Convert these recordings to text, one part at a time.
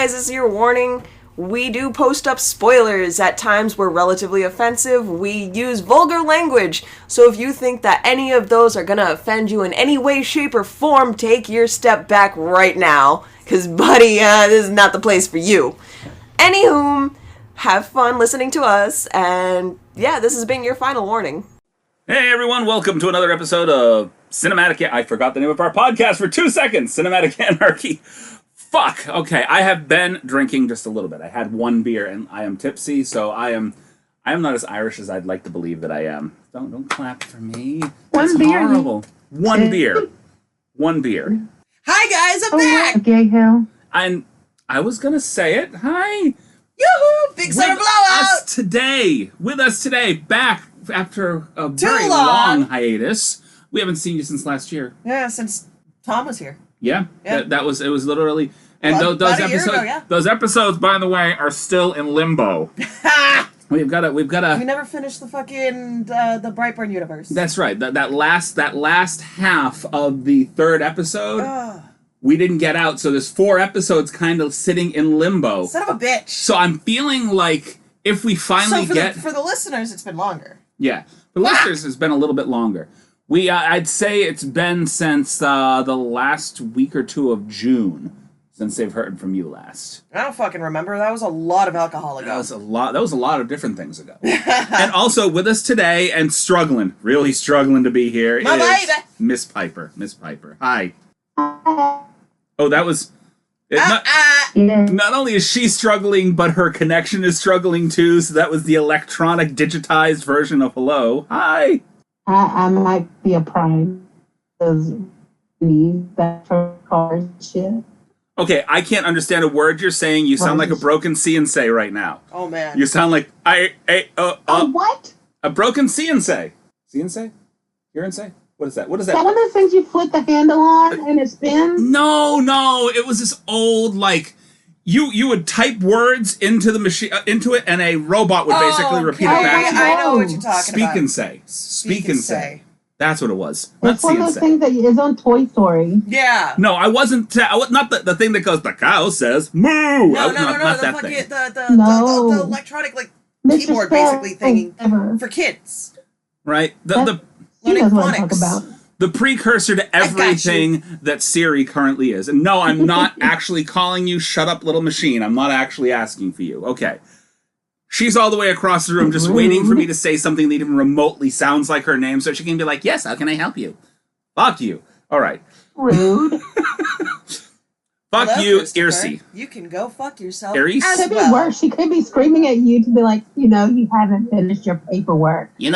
guys, this is your warning. We do post up spoilers. At times we're relatively offensive. We use vulgar language. So if you think that any of those are gonna offend you in any way, shape, or form, take your step back right now. Because, buddy, this is not the place for you. Anywho, have fun listening to us. And yeah, this has been your final warning. Hey everyone, welcome to another episode of Cinematic... I forgot the name of our podcast for 2 seconds. Cinematic Anarchy. Fuck. Okay, I have been drinking just a little bit. I had one beer and I am tipsy, so I am not as Irish as I'd like to believe that I am. Don't clap for me. That's one beer. Horrible. One beer. One beer. Hi guys, I'm back. Okay, Hill. And I was gonna say it. Hi. Yoo-hoo! Big summer blowout. With us today, back after a very long hiatus. We haven't seen you since last year. Yeah, since Tom was here. Yeah. It was literally, and those episodes, ago, yeah. Those episodes, by the way, are still in limbo. We've got to. We never finished the fucking the Brightburn universe. That's right. That last half of the third episode, we didn't get out. So there's 4 episodes kind of sitting in limbo. Son of a bitch. So I'm feeling like if we finally for the listeners, it's been longer. Yeah, for listeners, it's been a little bit longer. I'd say it's been since the last week or 2 of June since they've heard from you last. I don't fucking remember. That was a lot of alcohol ago. That was a lot of different things ago. And also with us today and really struggling to be here My is baby. Miss Piper. Miss Piper. Hi. Oh, that was... Not only is she struggling, but her connection is struggling too, so that was the electronic digitized version of hello. Hi. I might be a prime. Because that for car shit. Okay, I can't understand a word you're saying. You sound like a broken CNC right now. Oh man. You sound like what? A broken CNC. CNC? Hearing-say? What is that? What is that? Is that one of those things you flip the handle on and it spins? No. It was this old, like, you would type words into the machine, into it, and a robot would basically repeat it back to you. I know what you're talking about. Speak and say. That's what it was. It's one of those things that is on Toy Story. Yeah. No, I wasn't. Not the thing that goes, the cow says, moo! No. Not the that fucking, thing. the electronic, like, keyboard, basically, thing for kids. Right? He knows what I'm talking about. The precursor to everything that Siri currently is. And no, I'm not actually calling you shut up little machine. I'm not actually asking for you. Okay. She's all the way across the room just waiting for me to say something that even remotely sounds like her name so she can be like, yes, how can I help you? Fuck you. All right. Rude. Fuck you, Irsi. You can go fuck yourself. Aries? It could be worse. She could be screaming at you to be like, you haven't finished your paperwork. You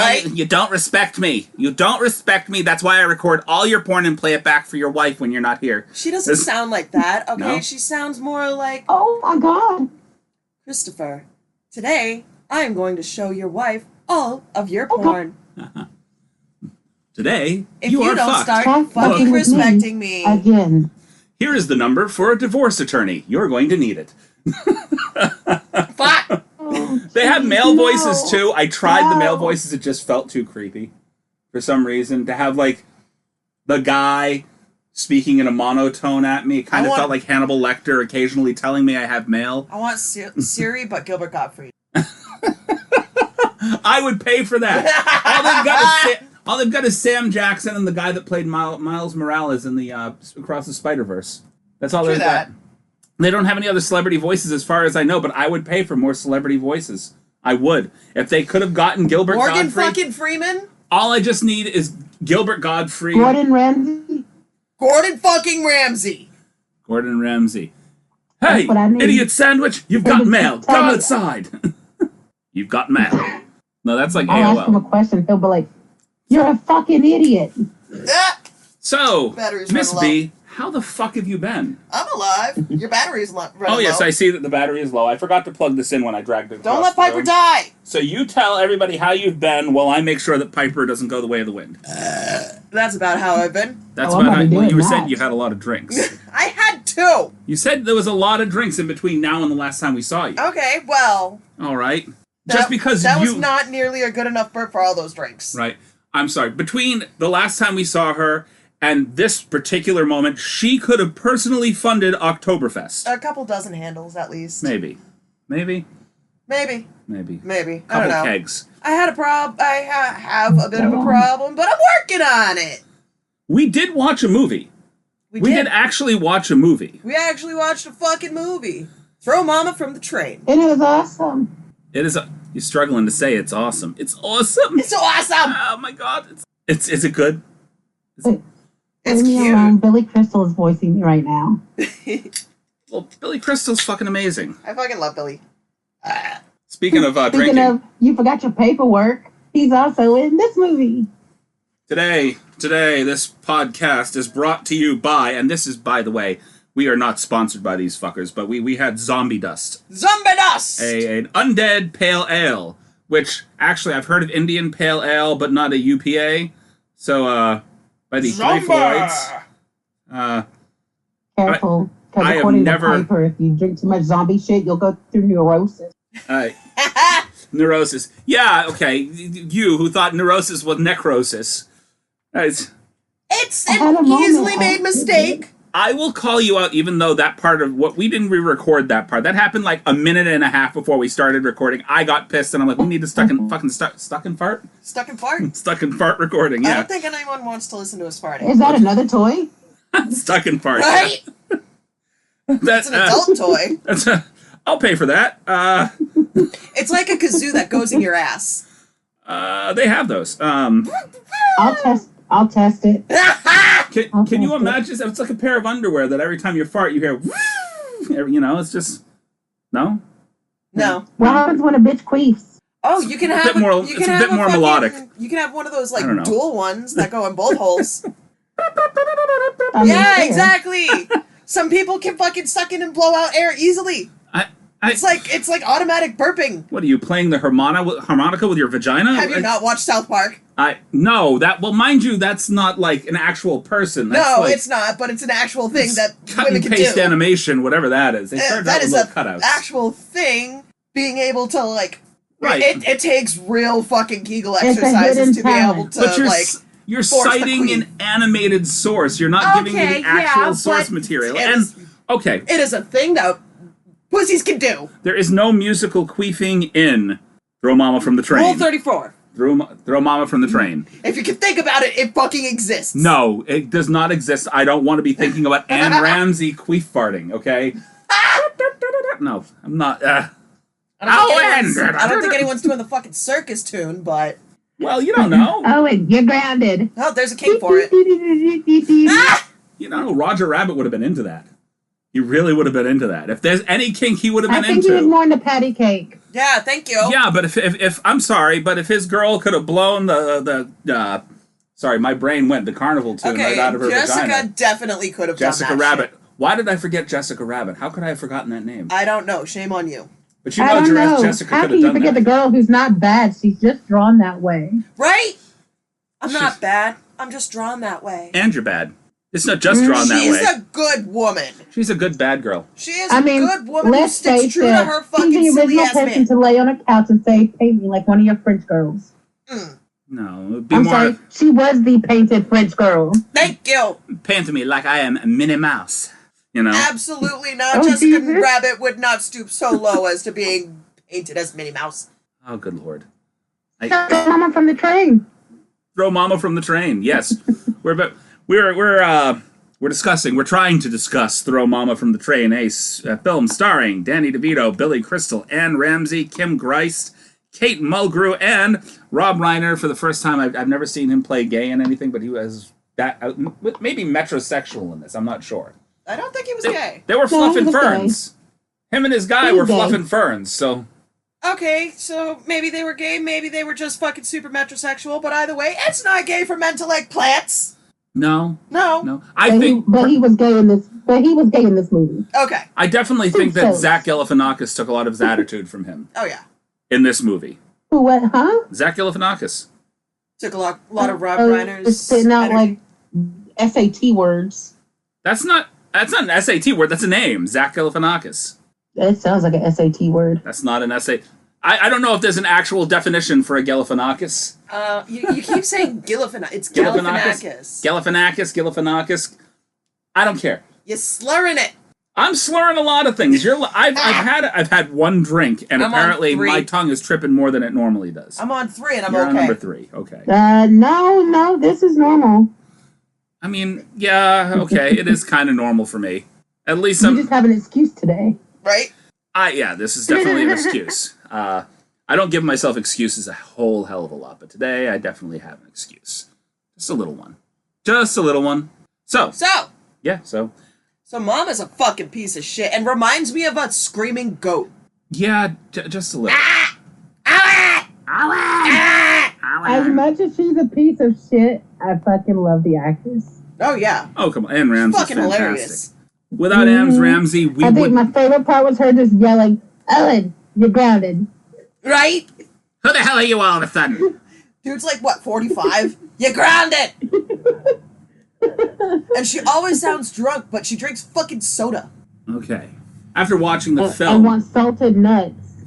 don't respect me. You don't respect me. That's why I record all your porn and play it back for your wife when you're not here. She doesn't sound like that, okay? No? She sounds more like... Oh, my God. Christopher, today, I am going to show your wife all of your porn. Today, if you are don't fucked. start fucking respecting me. Again. Here is the number for a divorce attorney. You're going to need it. Fuck! They have male voices, too. I tried the male voices. It just felt too creepy. For some reason. To have, like, the guy speaking in a monotone at me. It kind of felt like Hannibal Lecter occasionally telling me I have mail. I want Siri, but Gilbert Gottfried. I would pay for that. All they've got is Sam Jackson and the guy that played Miles Morales in the Across the Spider-Verse. That's all they've got. They don't have any other celebrity voices as far as I know, but I would pay for more celebrity voices. I would. If they could have gotten Gilbert Godfrey... Morgan fucking Freeman? All I just need is Gilbert Godfrey. Gordon Ramsay? Gordon fucking Ramsay. Gordon Ramsay. Hey, need. idiot sandwich, you've got mail. Come outside. You've got mail. No, that's like I'll AOL. ask him a question. He'll be like, you're a fucking idiot. So, Batteries Miss running B, how the fuck have you been? I'm alive. Your battery's running Oh, yes, low. I see that the battery is low. I forgot to plug this in when I dragged it. Don't let Piper die. So you tell everybody how you've been while I make sure that Piper doesn't go the way of the wind. That's about how I've been. That's I'm about how already doing you were that. saying you had a lot of drinks. I had 2. You said there was a lot of drinks in between now and the last time we saw you. Okay, well... All right. Just because that was not nearly a good enough burp for all those drinks. Right. I'm sorry. Between the last time we saw her And this particular moment, she could have personally funded Oktoberfest. A couple dozen handles, at least. Maybe. Maybe. I I don't don't know. kegs. I had a problem. I have a bit of a problem, but I'm working on it. We did watch a movie. We did actually watch a movie. We actually watched a fucking movie. Throw Momma from the Train. And it was awesome. It is. You're struggling to say it's awesome. It's awesome. It's awesome. Oh my god. Is it good? It's Leave me cute. alone. Billy Crystal is voicing me right now. Well, Billy Crystal's fucking amazing. I fucking love Billy. Speaking of Speaking drinking, of, you forgot your paperwork. He's also in this movie. today, this podcast is brought to you by, and this is, by the way, we are not sponsored by these fuckers, but we had Zombie Dust. Zombie Dust! An undead pale ale, which, actually, I've heard of Indian pale ale, but not a UPA. So, by the Three Floyds. Careful. I Because have according never- to Piper, if you drink too much zombie shit, you'll go through neurosis. Neurosis. Yeah, okay. You who thought neurosis was necrosis. It's, It's I had a an moment. easily made mistake. I will call you out, even though that part of what we didn't re-record that part. That happened like a minute and a half before we started recording. I got pissed and I'm like, we need to stuck and fart Stuck in fart. stuck and fart recording. I Yeah, don't think anyone wants to listen to us farting. Is that another toy? stuck and fart. Right? That's It's an adult toy. I'll pay for that. It's like a kazoo that goes in your ass. They have those. I'll test it. Can you imagine? It's like a pair of underwear that every time you fart, you hear. You know, it's just no. No. What happens when a bitch queefs? Oh, you can have bit more- you it's can a have bit more fucking- melodic. You can have one of those I don't know. like dual ones that go in both holes. I mean, Yeah, fair. exactly. Some people can fucking suck in and blow out air easily. It's like automatic burping. What are you playing the harmonica with your vagina? Have you not watched South Park? Well, mind you, that's not like an actual person. That's No, like it's not, but it's an actual thing that cut women and can paste do. animation, whatever that is. They started out That with is little an cutouts. actual thing. Being able to like, Right. it takes real fucking Kegel It's a exercises hidden to be able talent. to But like. you're force the citing queen. an animated source. You're not giving me Okay, the actual yeah, source but material. it And is- okay, It is a thing that pussies can do. there is no musical queefing in "Throw Mama from the Train." Rule 34. Throw Mama from the Train. If you can think about it, it fucking exists. No, it does not exist. I don't want to be thinking about Anne Ramsey queef farting. Okay. No, I'm not. I don't think anyone's doing the fucking circus tune, but Well, you don't know. Oh, wait, you're grounded. oh, there's a king for it. You know, Roger Rabbit would have been into that. He really would have been into that. If there's any kink, he would have I been think he was into. more into patty cake. Yeah, thank you. Yeah, but if I'm sorry, but if his girl could have blown the sorry, my brain went the carnival tune Okay, right out of her Jessica vagina. definitely could have Jessica done that Rabbit. shit. Why did I forget Jessica Rabbit? How could I have forgotten that name? I don't know. Shame on you. But you I know, don't know. Jessica How could can have you done forget that. the girl who's not bad? She's just drawn that way. Right? I'm She's- not bad. I'm just drawn that way. And you're bad. It's not just drawn that She's way. a good woman. She's a good bad girl. She is I a mean, good woman who let's sticks face true to her it. fucking She's the silly original ass person man. to lay on a couch and say, "Paint me like one of your French girls." No, it would be I'm more sorry, she was the painted French girl. Thank you. paint me like I am Minnie Mouse. You know? Absolutely not. Oh, Jessica Jesus. Rabbit would not stoop so low as to being painted as Minnie Mouse. Oh, good lord. Momma from the Train. Throw Mama from the Train. Yes, we're trying to discuss Throw Mama from the Train, a film starring Danny DeVito, Billy Crystal, Anne Ramsey, Kim Grice, Kate Mulgrew, and Rob Reiner. For the first time, I've never seen him play gay in anything, but he was maybe metrosexual in this. I'm not sure. I don't think he was gay. They were fluffing he was ferns. Him and his guy He were was gay. fluffing ferns. So Okay, so maybe they were gay, maybe they were just fucking super metrosexual, but either way, it's not gay for men to like plants. no. No. I think. But he was gay in this. But he was gay in this movie. Okay. I definitely think that So- Zach Galifianakis took a lot of his attitude from him Oh yeah. in this movie. Who? What? Huh? Zach Galifianakis. Took a lot of Rob Oh, Reiner's just spitting out energy. like SAT words. That's not an SAT word. That's a name. Zach Galifianakis. It sounds like an SAT word. That's not an SAT. I don't know if there's an actual definition for a Galifianakis. You keep saying Galifianakis. It's Galifianakis. Galifianakis. I don't care. You're slurring it. I'm slurring a lot of things. I've had one drink, and apparently my tongue is tripping more than it normally does. I'm on 3, and I'm You're okay. on number 3. Okay. No, this is normal. I mean, yeah, okay, it is kind of normal for me. At least You just have an excuse today. Right? Yeah, this is definitely an excuse. I don't give myself excuses a whole hell of a lot, but today I definitely have an excuse. Just a little one. So. Yeah, so. So Mom is a fucking piece of shit and reminds me of a screaming goat. Yeah, just a little. As much as she's a piece of shit, I fucking love the actress. Oh, yeah. Oh, come on. Anne Ramsey's Fucking fantastic. hilarious. Without Anne Ramsey, we I think would... my favorite part was her just yelling, "Ellen, you're grounded." Right? Who the hell are you all of a sudden? Dude's like, what, 45? You're grounded! And she always sounds drunk, but she drinks fucking soda. Okay. After watching the I film... want salted nuts.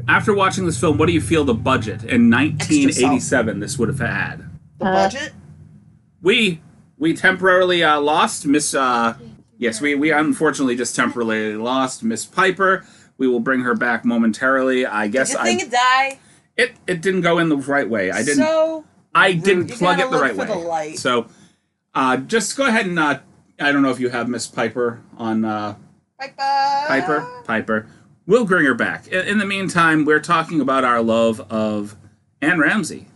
After watching this film, what do you feel the budget in 1987 this would have had? The budget? We temporarily lost Miss... Yes, we unfortunately just temporarily lost Miss Piper. We will bring her back momentarily. I guess Did you think it die? It didn't go in the right way. I didn't plug it the right way. The light. So just go ahead and I don't know if you have Miss Piper on Piper. We'll bring her back. In the meantime, we're talking about our love of Anne Ramsey.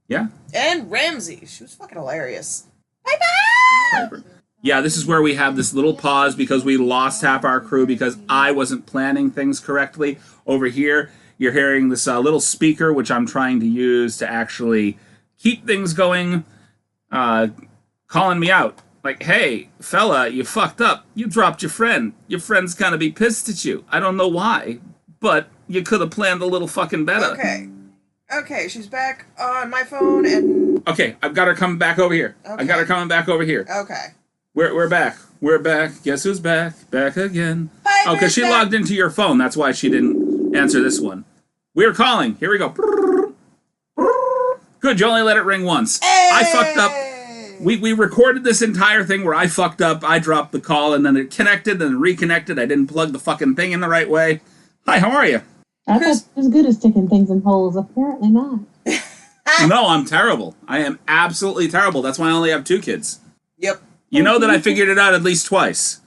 Yeah? Anne Ramsey. She was fucking hilarious. Piper. Yeah, this is where we have this little pause because we lost half our crew because I wasn't planning things correctly. Over here, you're hearing this little speaker, which I'm trying to use to actually keep things going, calling me out. Like, hey, fella, you fucked up. You dropped your friend. Your friend's gonna be pissed at you. I don't know why, but you could have planned a little fucking better. Okay, she's back on my phone and... Okay, I've got her coming back over here. Okay. We're back. Guess who's back? Back again. Piper's Because she logged into your phone. That's why she didn't answer this one. We're calling. Here we go. Good, you only let it ring once. Hey! I fucked up. We recorded this entire thing where I fucked up. I dropped the call, and then it connected, then reconnected. I didn't plug the fucking thing in the right way. Hi, how are you? I thought it was good at sticking things in holes. Apparently not. No, I'm terrible. I am absolutely terrible. That's why I only have 2 kids. Yep. You know that I figured it out at least twice.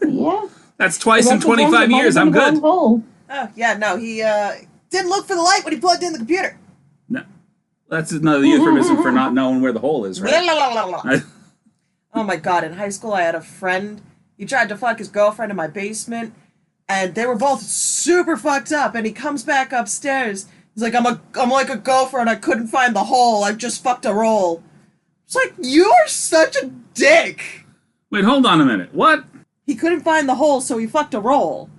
Yeah. That's twice in 25 years. I'm good. Oh, yeah, no, he didn't look for the light when he plugged in the computer. No. That's another euphemism for not knowing where the hole is, right? Oh my god, in high school I had a friend. He tried to fuck his girlfriend in my basement, and they were both super fucked up, and he comes back upstairs. He's like, I'm like a gopher and I couldn't find the hole. I just fucked a roll. It's like, you're such a dick. Wait, hold on a minute. What? He couldn't find the hole, so he fucked a roll.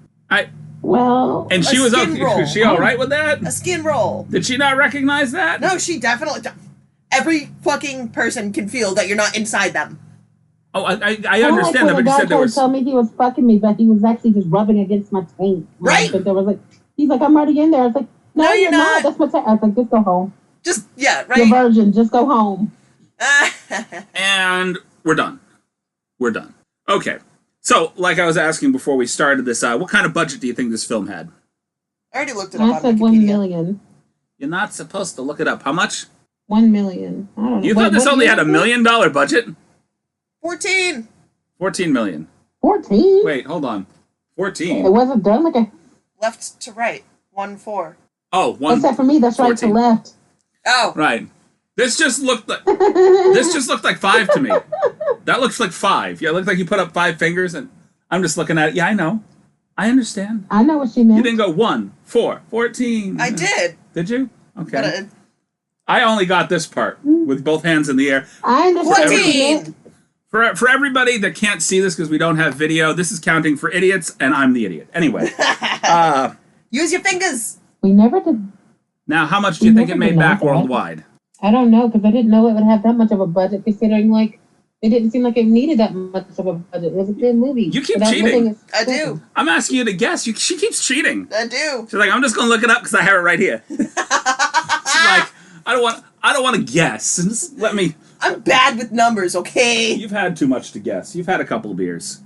Well... And she was okay. Was she all right with that? A skin roll. Did she not recognize that? No, she definitely... Every fucking person can feel that you're not inside them. Oh, I understand that, but you said there was... He told me he was fucking me, but he was actually just rubbing against my taint. Right? But there was like... He's like, I'm already in there. I was like, no, you're not. That's my taint. I was like, just go home. Just, yeah, right? You're a virgin. Just go home. And we're done. Okay. So, like I was asking before we started this, what kind of budget do you think this film had? I already looked it up on I said Wikipedia. 1 million. You're not supposed to look it up. How much? 1 million. I don't know. You thought this only had $1 million budget? 14. 14 million. 14? Wait, hold on. 14. It wasn't done like a... Left to right. 1-4. Oh, one. Except for me, that's 14. Right to left. Oh. Right. This just looked like 5 to me. That looks like 5. Yeah, it looked like you put up 5 fingers, and I'm just looking at it. Yeah, I know. I understand. I know what she meant. You didn't go 1, 4, 14. I did. Did you? Okay. But, I only got this part with both hands in the air. I understand. 14. For everybody that can't see this because we don't have video, this is counting for idiots, and I'm the idiot. Anyway. Use your fingers. We never did. Now, how much do you think it made back worldwide? I don't know, because I didn't know it would have that much of a budget, considering, like, It didn't seem like it needed that much of a budget. It was a good movie. You keep Without cheating. looking I do. I'm asking you to guess. She keeps cheating. I do. She's like, I'm just gonna look it up because I have it right here. She's like, I don't want to guess. Just let me. I'm bad with numbers, okay? You've had too much to guess. You've had a couple of beers.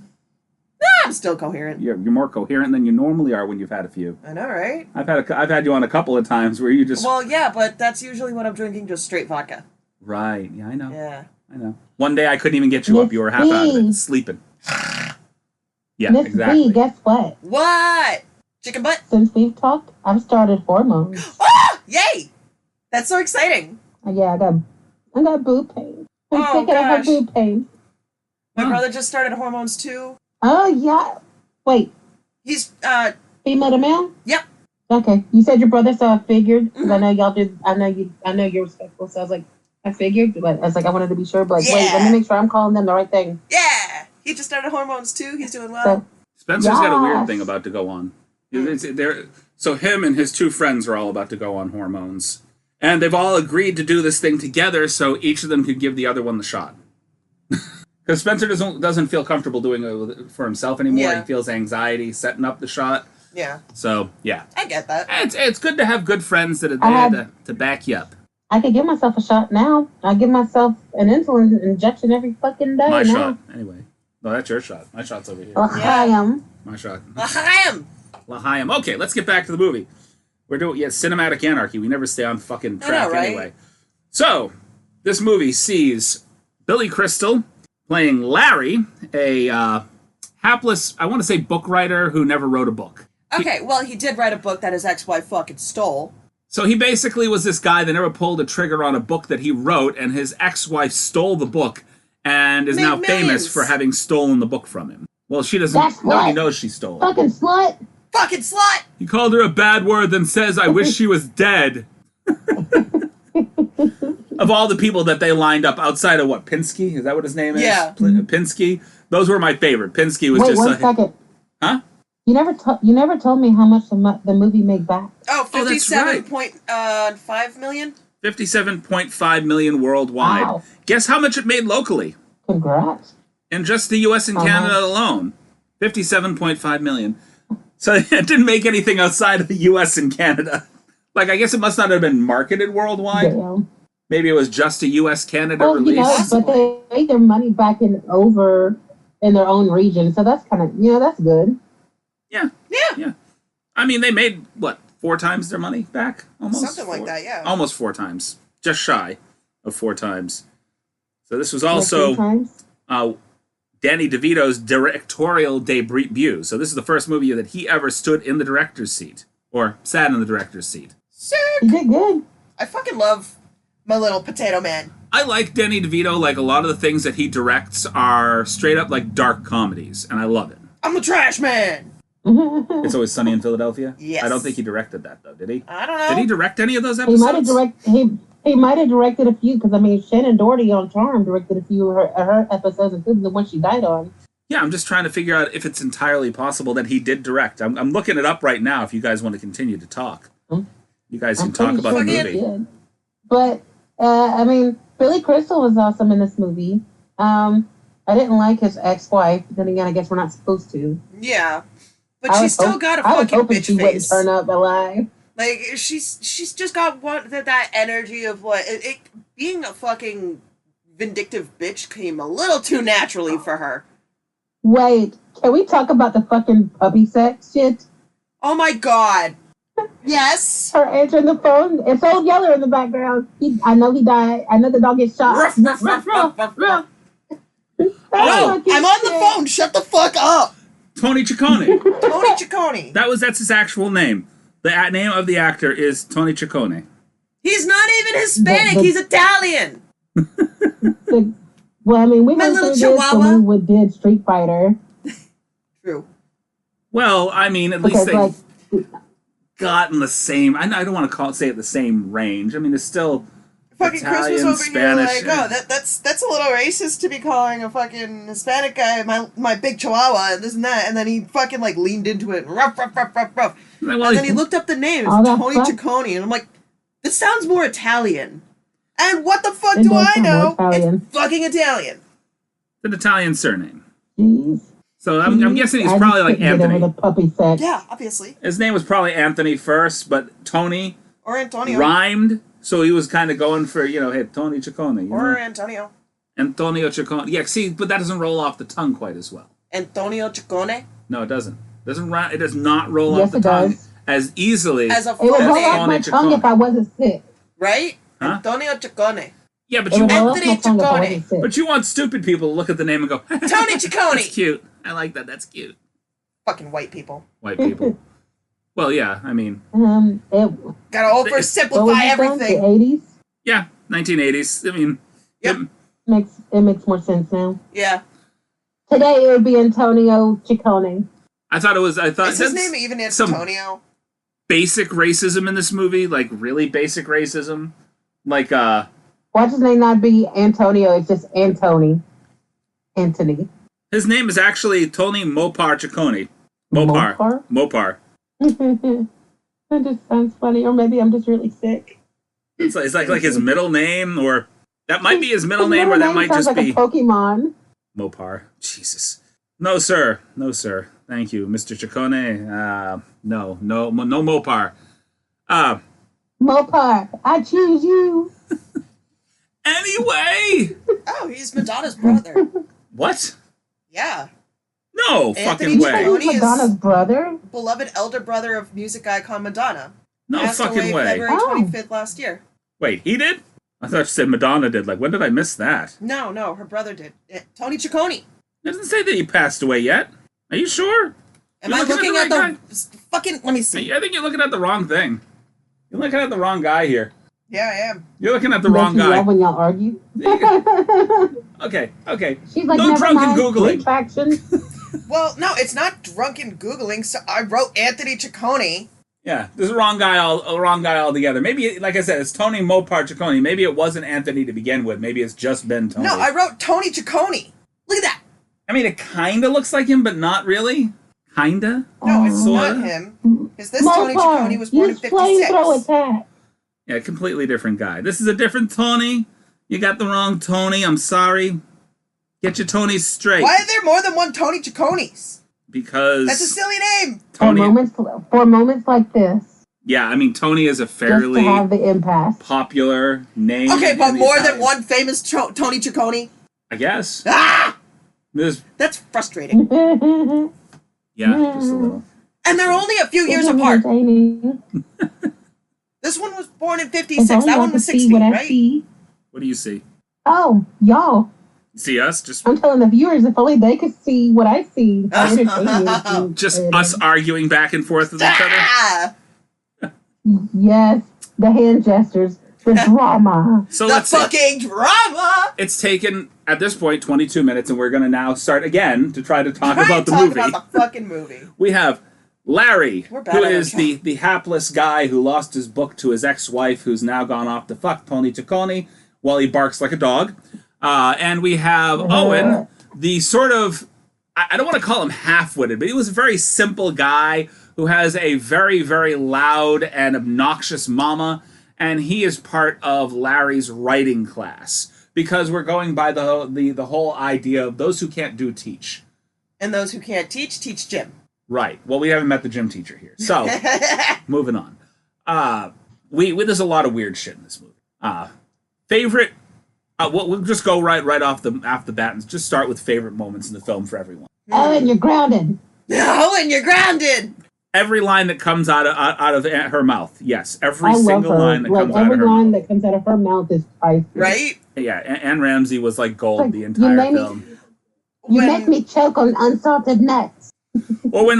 I'm still coherent. You're more coherent than you normally are when you've had a few. I know, right? I've had you on a couple of times where you just. Well, yeah, but that's usually when I'm drinking just straight vodka. Right. Yeah, I know. Yeah. I know. One day I couldn't even get you up. You were half out of it, sleeping. Yeah, Miss exactly. B, guess what? What? Chicken butt? Since we've talked, I've started hormones. Oh! Yay! That's so exciting. Yeah, I got boob pain. I'm Oh, sick of gosh. boob pain. My brother just started hormones too. Oh yeah. Wait, He's, female to male? yep. Okay. You said your brother, so I figured. Because I Mhm. know y'all did. I know you're respectful. So I was like, I figured. But I was like, I wanted to be sure. But wait, let Yeah. me make sure I'm calling them the right thing. Yeah! He just started hormones too. He's doing well. So Spencer's got a weird Yes. thing about to go on. So him and his two friends are all about to go on hormones. And they've all agreed to do this thing together so each of them could give the other one the shot. Because Spencer doesn't feel comfortable doing it for himself anymore. Yeah. He feels anxiety setting up the shot. Yeah. So, yeah. I get that. It's good to have good friends that are I there had- to back you up. I could give myself a shot now. I give myself an insulin injection every fucking day My now. shot, anyway. No, that's your shot. My shot's over here. L'chaim. My shot. L'chaim! L'chaim. Okay, let's get back to the movie. We're doing cinematic anarchy. We never stay on fucking track right? anyway. So, this movie sees Billy Crystal playing Larry, a hapless, I want to say book writer who never wrote a book. Okay, well, he did write a book that his ex-wife fucking stole. So he basically was this guy that never pulled a trigger on a book that he wrote, and his ex-wife stole the book and is Made now millions. famous for having stolen the book from him. Well, she doesn't. That's Nobody what? knows she stole it. Fucking slut. Fucking slut! He called her a bad word, then says, "I wish she was dead." Of all the people that they lined up outside of what, Pinsky? Is that what his name is? Yeah. Pinsky. Those were my favorite. Pinsky was Wait just 1 like, second. huh? You never told me how much the movie made back. Oh, Oh, that's right. 57.5 million? 57.5 million worldwide. Wow. Guess how much it made locally? Congrats. In just the U.S. and Canada alone, 57.5 million. So it didn't make anything outside of the U.S. and Canada. Like, I guess it must not have been marketed worldwide. Damn. Maybe it was just a U.S. Canada Well, release. but they made their money back in their own region, so that's kind of that's good. Yeah. Yeah. I mean, they made what, 4 times their money back? Almost Something like that, yeah. Almost 4 times, just shy of 4 times. So this was Like also 3 times. Danny DeVito's directorial debut. So this is the first movie that he ever stood in the director's seat or sat in the director's seat. Sick! He did good. I fucking love my little potato man. I like Danny DeVito. Like, a lot of the things that he directs are straight up like dark comedies, and I love it. I'm the trash man! It's Always Sunny in Philadelphia. Yes. I don't think he directed that though, did he? I don't know. Did he direct any of those He episodes? might have directed a few because I mean Shannon Doherty on Charm directed a few of her episodes, including the one she died on. Yeah, I'm just trying to figure out if it's entirely possible that he did direct. I'm looking it up right now if you guys want to continue to talk. You guys can I'm talk pretty about the sure he movie. did. But I mean, Billy Crystal was awesome in this movie. I didn't like his ex-wife. Then again, I guess we're not supposed to. Yeah. But I she's was still hop- got a I was fucking hoping bitch she wouldn't face. turn up alive. Like, she's just got that energy of what... being a fucking vindictive bitch came a little too naturally for her. Wait, can we talk about the fucking puppy sex shit? Oh my god. Yes. Her answering the phone. It's Old Yeller in the background. I know he died. I know the dog gets shot. Ruff, ruff, ruff, ruff, ruff, ruff. Oh, I'm on the phone. Shut the fuck up. Tony Ciccone. Tony Ciccone. That's his actual name. The name of the actor is Tony Ciccone. He's not even Hispanic. But- He's Italian. Well, I mean, we My went little through this chihuahua. when we did Street Fighter. True. Well, I mean, at least Because, they got in the same. I don't want to say it the same range. I mean, it's still Fucking Italian, Chris was over Spanish. here like, oh, that's a little racist to be calling a fucking Hispanic guy my big chihuahua and this and that, and then he fucking like leaned into it, ruff, ruff, ruff, ruff, ruff. Well, And then he looked up the name, Oh, it's that's Tony fuck- Ciccone, and I'm like, this sounds more Italian. And what the fuck It do does I sound more know? Italian. It's fucking Italian. An Italian surname. Jeez. So I'm guessing he's probably like Get over Anthony. the puppy sex. Yeah, obviously. His name was probably Anthony first, but Tony Or Antonio. rhymed, so he was kind of going for, hey, Tony Ciccone. Or Antonio. Antonio Ciccone. Yeah, see, but that doesn't roll off the tongue quite as well. Antonio Ciccone. No, it doesn't. It does not roll Yes, off the it tongue does. as easily. As a It would full roll name, off my Ciccone. tongue if I wasn't sick. right? Huh? Antonio Ciccone. Yeah, but It you would roll want off my tongue if I wasn't sick. but you want stupid people to look at the name and go, Tony That's Ciccone. cute. I like that. That's cute. Fucking white people. White people. Well, yeah, I mean, It Gotta what was oversimplify it then? everything. The 80s? yeah, 1980s. I mean, Yep. It makes more sense now. Yeah. Today it would be Antonio Ciccone. I thought Is his that's name even some Antonio? basic racism in this movie, like really basic racism. Like, Why does his name not be Antonio? It's just Anthony. his name is actually Tony Mopar Ciccone. Mopar. That just sounds funny, or maybe I'm just really sick. It's like his middle name, or that might be his middle His name, or that might sounds just like be a Pokemon. Mopar. Jesus. No, sir. No, sir. Thank you, Mr. Ciccone. No Mopar. Mopar, I choose you. Anyway. Oh, he's Madonna's brother. What? Yeah. No Anthony fucking way. Ciccone. He's Madonna's brother. Beloved elder brother of music icon Madonna. No Passed fucking away way. February Oh. 25th last year. Wait, he did? I thought you said Madonna did. Like, when did I miss that? No, her brother did. Tony Ciccone. It doesn't say that he passed away yet. Are you sure? Am You're I looking at right the fucking... Let me see. I think you're looking at the wrong thing. You're looking at the wrong guy here. Yeah, I am. You're looking at the Makes wrong you guy. laugh when y'all argue. Okay. She's like, No never drunken mind. Googling. Retraction. Well, no, it's not drunken Googling. So I wrote Anthony Ciccone. Yeah, this is a wrong guy altogether. Maybe, like I said, it's Tony Mopar Ciccone. Maybe it wasn't Anthony to begin with. Maybe it's just been Tony. No, I wrote Tony Ciccone. Look at that. I mean, it kind of looks like him, but not really. Kinda. No, it's Sorta. not him. Is this Tony Ciccone was born in use flamethrower 56? attack. Yeah, completely different guy. This is a different Tony. You got the wrong Tony. I'm sorry. Get your Tonys straight. Why are there more than one Tony Ciccones? Because That's a silly name. Tony. For moments like this, Yeah, I mean, Tony is a just fairly to have the impasse. popular name. Okay, but in the more than Italian- one famous Tony Ciccone? I guess. Ah! There's, That's frustrating. yeah, just a little. And they're only a few years It's apart. entertaining. This one was born in If 56. only That I one could was see 60, what I right? see. What do you see? Oh, y'all. You see us? Just I'm telling the viewers, if only they could see what I see. How entertaining it is. just us arguing back and forth with each other? Ah! Yes, the hand gestures, the drama. So The let's see. fucking drama! It's taken, at this point, 22 minutes, and we're going to now start again to try to talk Try about and the talk movie. about the fucking movie. We have Larry, We're bad who at is our job. the hapless guy who lost his book to his ex-wife, who's now gone off to fuck Tony Ciccone while he barks like a dog. And we have Owen, the sort of, I don't want to call him half-witted, but he was a very simple guy who has a very, very loud and obnoxious mama, and he is part of Larry's writing class because we're going by the whole idea of those who can't do teach. And those who can't teach Jim. Right. Well, we haven't met the gym teacher here, so moving on. There's a lot of weird shit in this movie. Favorite. We'll just go right off the bat and just start with favorite moments in the film for everyone. Oh, and you're grounded. No, and you're grounded! Every line that comes out of her mouth, yes, every I love single her. line that Like comes out of every her line mouth. that comes out of her mouth is priceless. Right? Yeah, Anne Ramsey was like gold Like, the you entire made me- film. You When- make me choke on unsalted nuts. Or when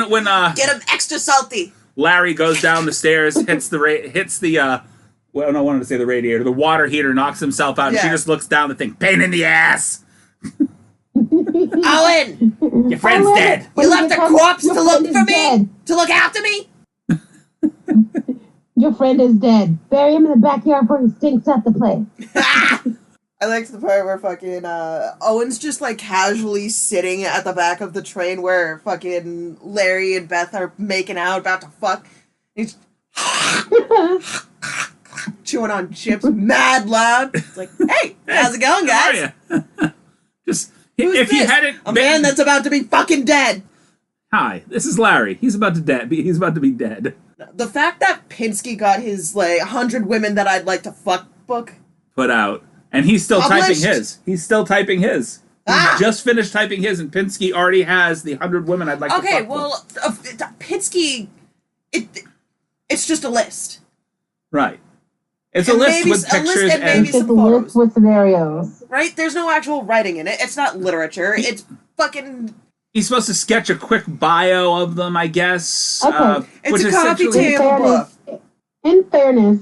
Get him extra salty. Larry goes down the stairs, hits the well, no, I wanted to say the radiator, the water heater, knocks himself out, and she Yeah. just looks down the thing, pain in the ass. Owen! Your friend's I love dead. it. When You left a become- corpse your to look friend for is me? dead. To look after me? Your friend is dead. Bury him in the backyard before he stinks up the place. I liked the part where fucking Owen's just like casually sitting at the back of the train where fucking Larry and Beth are making out about to fuck. He's chewing on chips mad loud. It's like, hey, how's it going, How are guys? ya? Just Who's if he this? hadn't A been, man that's about to be fucking dead. Hi, this is Larry. He's about to be dead. The fact that Pinsky got his, like, 100 women that I'd like to fuck book Put out. And he's still typing Published? his. He's still typing his. He Ah! just finished typing his, and Pinsky already has the 100 women I'd like to fuck. Okay, well, Pinsky, it's just a list. Right. It's a And list maybe with a list pictures and maybe It's just some a photos. list with scenarios. Right? There's no actual writing in it. It's not literature. It's fucking... He's supposed to sketch a quick bio of them, I guess. Okay. It's which a coffee essentially- table book. In fairness,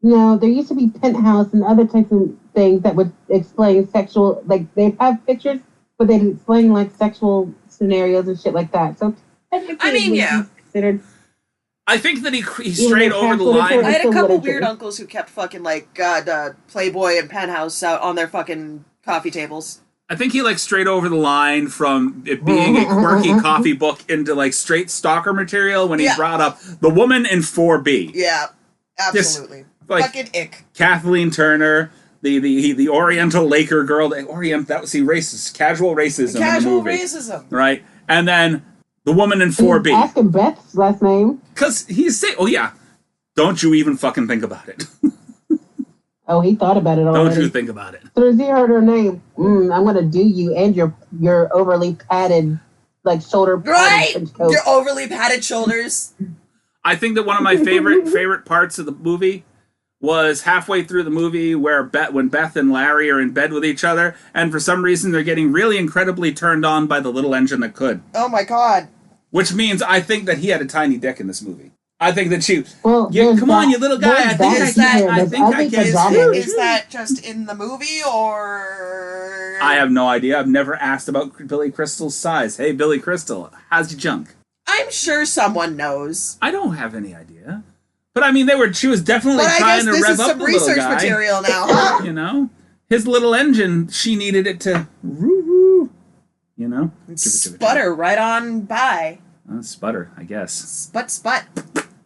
there used to be Penthouse and other types of things that would explain sexual, like they'd have pictures, but they'd explain like sexual scenarios and shit like that. So technically, I mean, it would yeah. be considered. I think that he strayed over the literature- line. I had a Still couple literature. weird uncles who kept fucking, like, Playboy and Penthouse out on their fucking coffee tables. I think he strayed over the line from it being a quirky coffee book into straight stalker material when he Yeah. brought up the woman in 4B. Yeah, absolutely. Fucking ick. Kathleen Turner, the Oriental Laker girl, that was racist, casual racism in the Casual movie, racism. right? And then the woman in He's 4B, asking Beth's last name. because he's saying, "Oh yeah, don't you even fucking think about it? Oh, he thought about it already. Don't you think about it?" As soon as he heard her name, I'm gonna do you and your overly padded, shoulder Right? padded coat. Your overly padded shoulders. I think that one of my favorite parts of the movie was halfway through the movie where when Beth and Larry are in bed with each other, and for some reason they're getting really incredibly turned on by the little engine that could. Oh my god. Which means I think that he had a tiny dick in this movie. I think that she... Well, Yeah, there's come on, that- you little guy. I there's think that I is here. can. I There's think I other can. pajamas. Is that just in the movie, or... I have no idea. I've never asked about Billy Crystal's size. Hey, Billy Crystal, how's your junk? I'm sure someone knows. I don't have any idea. But I mean, she was definitely But I trying guess to this rev is up some the little research guy. material now, huh? You know? His little engine, she needed it to woo-woo. You know? Sputter right on by. Sputter, I guess. Sput.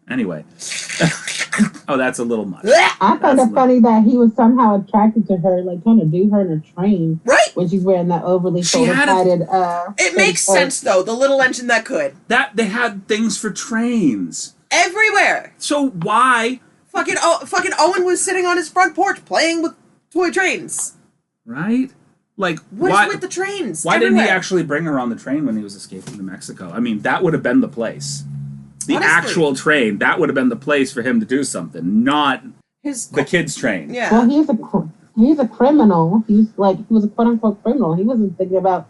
Anyway. Oh, that's a little much. I found That's it funny that he was somehow attracted to her, trying to do her in a train Right? when she's wearing that overly She had a- shoulder-padded. It makes sense, though. The little engine that could. That they had things for trains. Everywhere. So why, Fucking Owen was sitting on his front porch playing with toy trains. right? What why, is with the trains? why didn't he Everywhere. actually bring her on the train when he was escaping to Mexico? I mean, that would have been the place. The Honestly. actual train, that would have been the place for him to do something, not His the kids' train. Yeah. Well, he's a criminal. He was a quote unquote criminal. He wasn't thinking about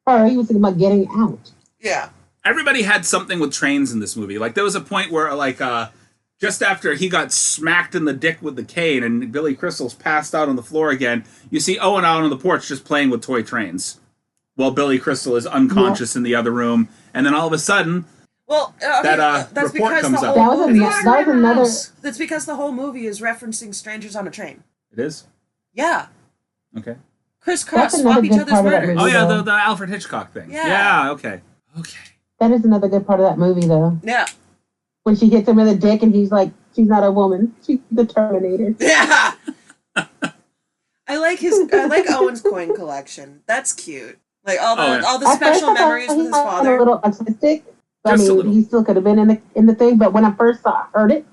her. He was thinking about getting out. Yeah. Everybody had something with trains in this movie. There was a point where, just after he got smacked in the dick with the cane and Billy Crystal's passed out on the floor again, you see Owen out on the porch just playing with toy trains while Billy Crystal is unconscious in the other room. And then all of a sudden, Well, that that's report because comes the out. whole movie. That was another. That's because the whole movie is referencing strangers on a train. it is? Yeah. Okay. Crisscross, That's another swap each good other's part of that murders. movie. Oh, yeah, Yeah. the Alfred Hitchcock thing. Yeah. Okay. That is another good part of that movie, though. Yeah. When she hits him in the dick and he's like, "She's not a woman. She's the Terminator." Yeah. I like Owen's coin collection. That's cute. All the At first, special I thought memories he with his was father. a little autistic. I Just a mean, little. he still could have been in the thing. But when I first heard it,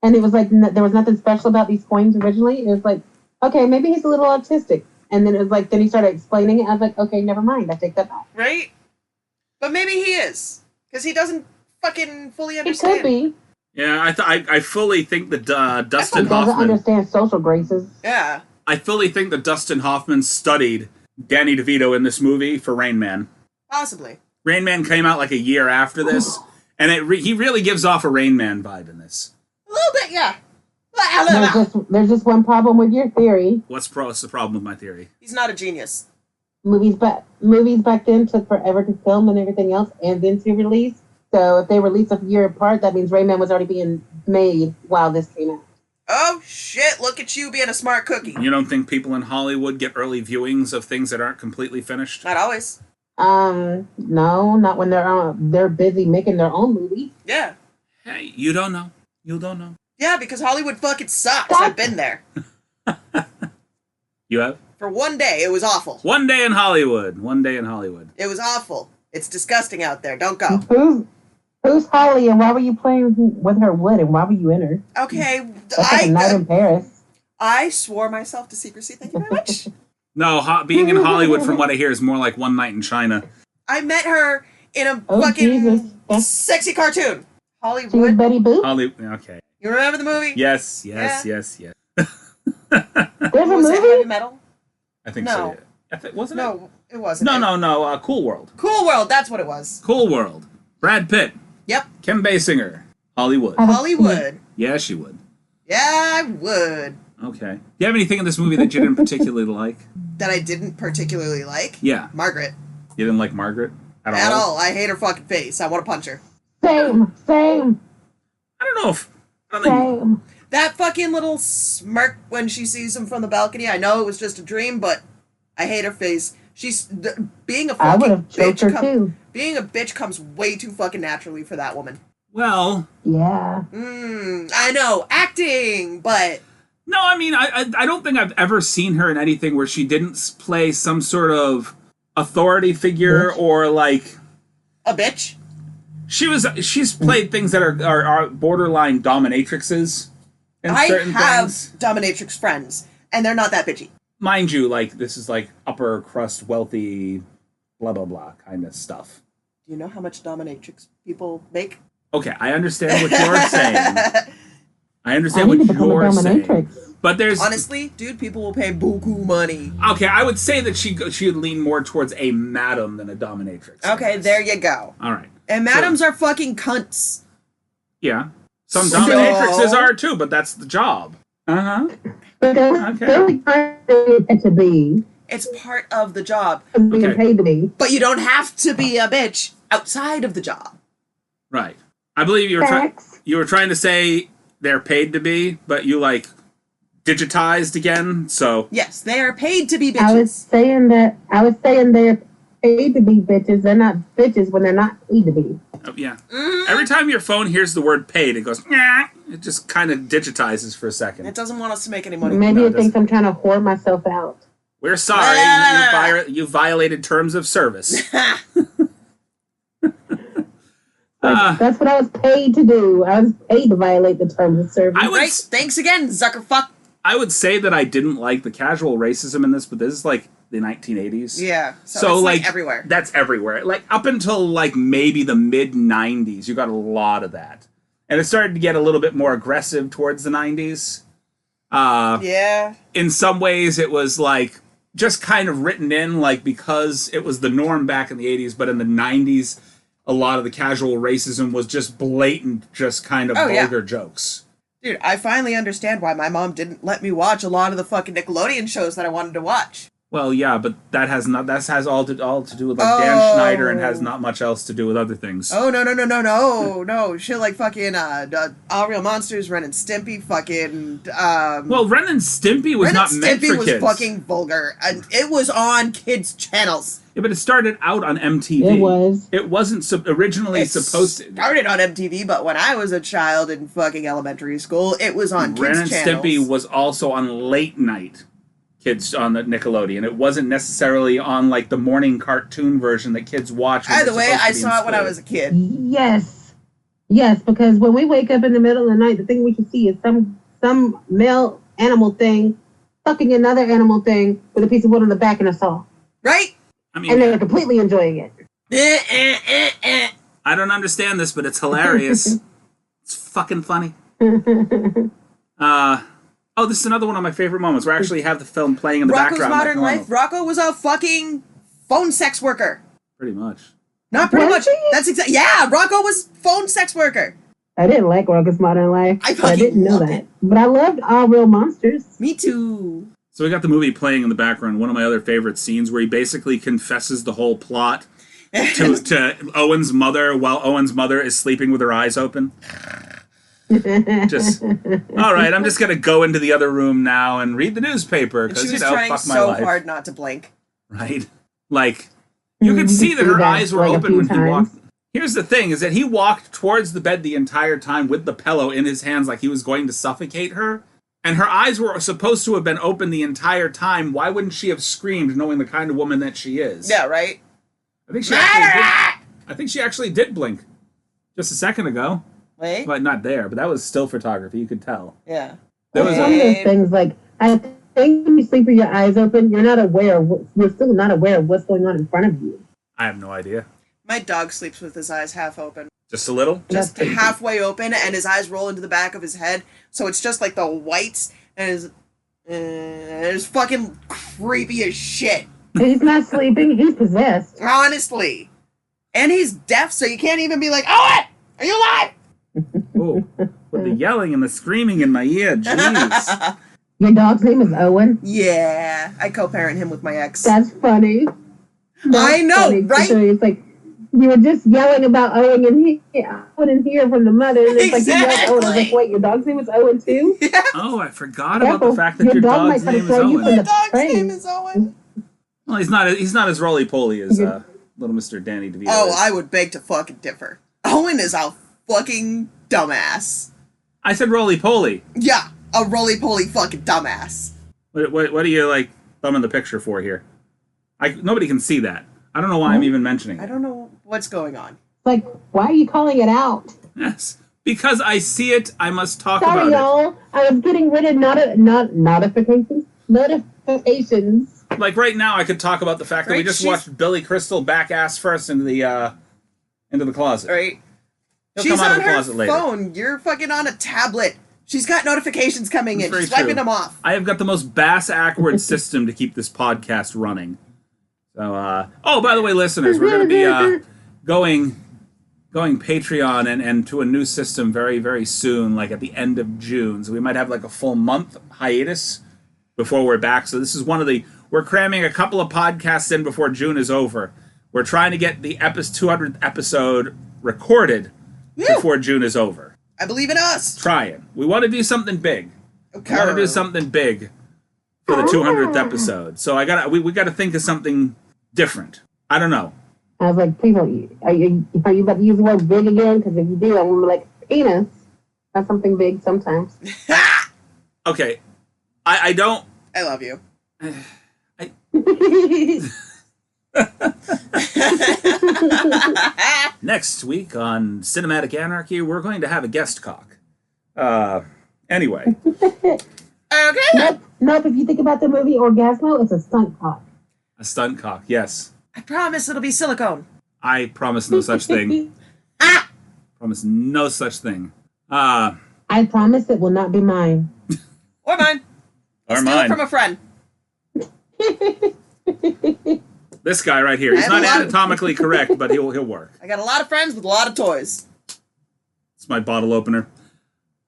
and it was there was nothing special about these coins originally. It was like, okay, maybe he's a little autistic. And then it was then he started explaining it. I was like, okay, never mind. I take that back. Right? But maybe he is. Because he doesn't fucking fully He understand. could be. Yeah, I fully think that Dustin He doesn't Hoffman... understand social graces. Yeah. I fully think that Dustin Hoffman studied Danny DeVito in this movie for Rain Man. Possibly. Rain Man came out a year after this, and he really gives off a Rain Man vibe in this. A little bit, yeah. A little bit. There's just one problem with your theory. What's the problem with my theory? He's not a genius. Movies back then took forever to film and everything else, and then to release. So if they release a year apart, that means Rayman was already being made while this came out. Oh, shit. Look at you being a smart cookie. You don't think people in Hollywood get early viewings of things that aren't completely finished? Not always. No, not when they're busy making their own movie. Yeah. Hey, you don't know. You don't know. Yeah, because Hollywood fucking sucks. I've been there. You have? For one day, it was awful. One day in Hollywood. One day in Hollywood. It was awful. It's disgusting out there. Don't go. Who's Holly, and why were you playing with her wood, and why were you in her? Okay, That's like a night in Paris. I swore myself to secrecy. Thank you very much. No, being in Hollywood, from what I hear, is more like One Night in China. I met her in a Jesus. sexy cartoon. She was Hollywood. Betty Boop? Okay. You remember the movie? Yes. There's a Was it movie? Heavy Metal? I think No. so. Yeah. Wasn't it? No, it wasn't. No. Cool World. Cool World, that's what it was. Cool World. Brad Pitt. Yep. Kim Basinger. Hollywood. Hollywood. Yeah, she would. Yeah, I would. Okay. Do you have anything in this movie that you didn't particularly like? That I didn't particularly like? Yeah. Margaret. You didn't like Margaret? At all. I hate her fucking face. I want to punch her. Same. I don't know if... I don't think, Same. That fucking little smirk when she sees him from the balcony. I know it was just a dream, but I hate her face. Being a I would fucking have choked her too. being a bitch comes way too fucking naturally for that woman. well... Yeah. I know, acting, but No, I mean, I don't think I've ever seen her in anything where she didn't play some sort of authority figure or, like... a bitch. She's played things that are borderline dominatrixes in I certain have things. dominatrix friends, and they're not that bitchy. Mind you, like, this is like upper crust, wealthy, blah, blah, blah kind of stuff. Do you know how much dominatrix people make? Okay, I understand what you're saying. I understand I need what to become a you're saying. dominatrix. But there's... Honestly, dude, people will pay buku money. Okay, I would say that she would lean more towards a madam than a dominatrix. Okay, there you go. All right. And madams are fucking cunts. Yeah. Some So- dominatrixes are too, but that's the job. Uh-huh. But that's Okay. the only time to be. It's part of the job. Being Okay. paid to be. But you don't have to be a bitch outside of the job. Right. I believe you were trying to say they're paid to be, but you, like, digitized again, so... Yes, they are paid to be bitches. I was saying they're paid to be bitches. They're not bitches when they're not paid to be. Oh, yeah. Every time your phone hears the word paid, it goes, "Nyah." It just kind of digitizes for a second. It doesn't want us to make any money. Maybe No, it thinks I'm trying to whore myself out. We're sorry, you violated terms of service. That's what I was paid to do. I was paid to violate the terms of service. Right, thanks again, Zuckerfuck. I would say that I didn't like the casual racism in this, but this is like the 1980s. Yeah, So it's like everywhere. That's everywhere. Like up until like maybe the mid 90s, you got a lot of that. And it started to get a little bit more aggressive towards the 90s. Yeah. In some ways it was like just kind of written in like because it was the norm back in the 80s, but in the 90s a lot of the casual racism was just blatant, just kind of vulgar jokes. Dude, I finally understand why my mom didn't let me watch a lot of the fucking Nickelodeon shows that I wanted to watch. Well, yeah, but that has all to do with like Dan Schneider and has not much else to do with other things. Oh, no. Shit like fucking All Real Monsters, Ren and Stimpy, fucking Well, Ren and Stimpy was Ren not and meant Stimpy for was kids. fucking vulgar, and it was on kids' channels. Yeah, but it started out on MTV. It was. It wasn't originally supposed to. Started on MTV, but when I was a child in fucking elementary school, it was on Ren kids' and channels. Stimpy was also on late night kids on the Nickelodeon. It wasn't necessarily on like the morning cartoon version that kids watch. Either way, I saw it when I was a kid. Yes, because when we wake up in the middle of the night, the thing we can see is some male animal thing fucking another animal thing with a piece of wood on the back and a saw. Right? I mean, And they're completely enjoying it. I don't understand this, but it's hilarious. It's fucking funny. This is another one of my favorite moments where I actually have the film playing in the Rocco's background. Modern like Life. Rocco was a fucking phone sex worker. Pretty much. Not pretty Was much. he? That's exactly. Yeah, Rocco was phone sex worker. I didn't like Rocco's Modern Life. I but I didn't know loved that. it. But I loved All Real Monsters. Me too. So we got the movie playing in the background. One of my other favorite scenes where he basically confesses the whole plot to Owen's mother while Owen's mother is sleeping with her eyes open. Just, all right, I'm just going to go into the other room now and read the newspaper And she because, was trying fuck my so life. hard not to blink. Right? Like, you could see that her eyes were like a open few when he times. walked. Here's the thing, is that he walked towards the bed the entire time with the pillow in his hands like he was going to suffocate her. And her eyes were supposed to have been open the entire time. Why wouldn't she have screamed, knowing the kind of woman that she is? Yeah, right? I think she actually did blink just a second ago. Wait. But not there. But that was still photography. You could tell. Yeah. There was It's one of those things, like, I think when you sleep with your eyes open, you're still not aware of what's going on in front of you. I have no idea. My dog sleeps with his eyes half open. Just a little? Just halfway open, and his eyes roll into the back of his head, so it's just like the whites, and it's fucking creepy as shit. He's not sleeping, he's possessed. Honestly. And he's deaf, so you can't even be like, Owen! Are you alive? Oh, with the yelling and the screaming in my ear, jeez. Your dog's name is Owen? Yeah. I co-parent him with my ex. That's funny. I know, right? So it's like, you were just yelling about Owen and I wouldn't hear from the mother. And it's like, you yelled Owen. I was like, wait, your dog's name is Owen too? Yeah. Oh, I forgot about the fact that your dog's name is throw you Owen. from My the dog's train. name is Owen. Well, he's not as roly-poly as little Mr. Danny DeVito Oh, is. I would beg to fucking differ. Owen is a fucking dumbass. I said roly-poly. Yeah, a roly-poly fucking dumbass. What are you, like, thumbing the picture for here? Nobody can see that. I don't know why I'm even mentioning I it. don't know what's going on. Like, why are you calling it out? Yes. Because I see it, I must talk Sorry, about y'all. I was getting rid of notifications. Notifications. it. Like, right now, I could talk about the fact that we Right, just she's- watched Billy Crystal back ass first into the closet. Right? He'll She's come out of on the her closet later. phone. You're fucking on a tablet. She's got notifications coming That's in. very She's wiping true. them off. I have got the most bass-ackward system to keep this podcast running. So, oh, by the way, listeners, we're going to be going Patreon and to a new system very, very soon, like at the end of June. So we might have like a full month hiatus before we're back. So this is we're cramming a couple of podcasts in before June is over. We're trying to get the 200th episode recorded before June is over. I believe in us. Trying. We want to do something big. Okay. We want to do something big for the 200th episode. So we got to think of something different. I don't know. I was like, please, are you about to use the word big again? Because if you do, I'm going to be like, penis. That's something big sometimes. Okay. I don't... I love you. Next week on Cinematic Anarchy, we're going to have a guest cock. Anyway. Okay. Nope, if you think about the movie Orgasmo, it's a stunt cock. A stunt cock, yes. I promise it'll be silicone. I promise no such thing. Promise no such thing. I promise it will not be mine. Or mine. Or Steal mine. it from a friend. This guy right here. He's I have not a lot of- anatomically correct, but he'll work. I got a lot of friends with a lot of toys. It's my bottle opener.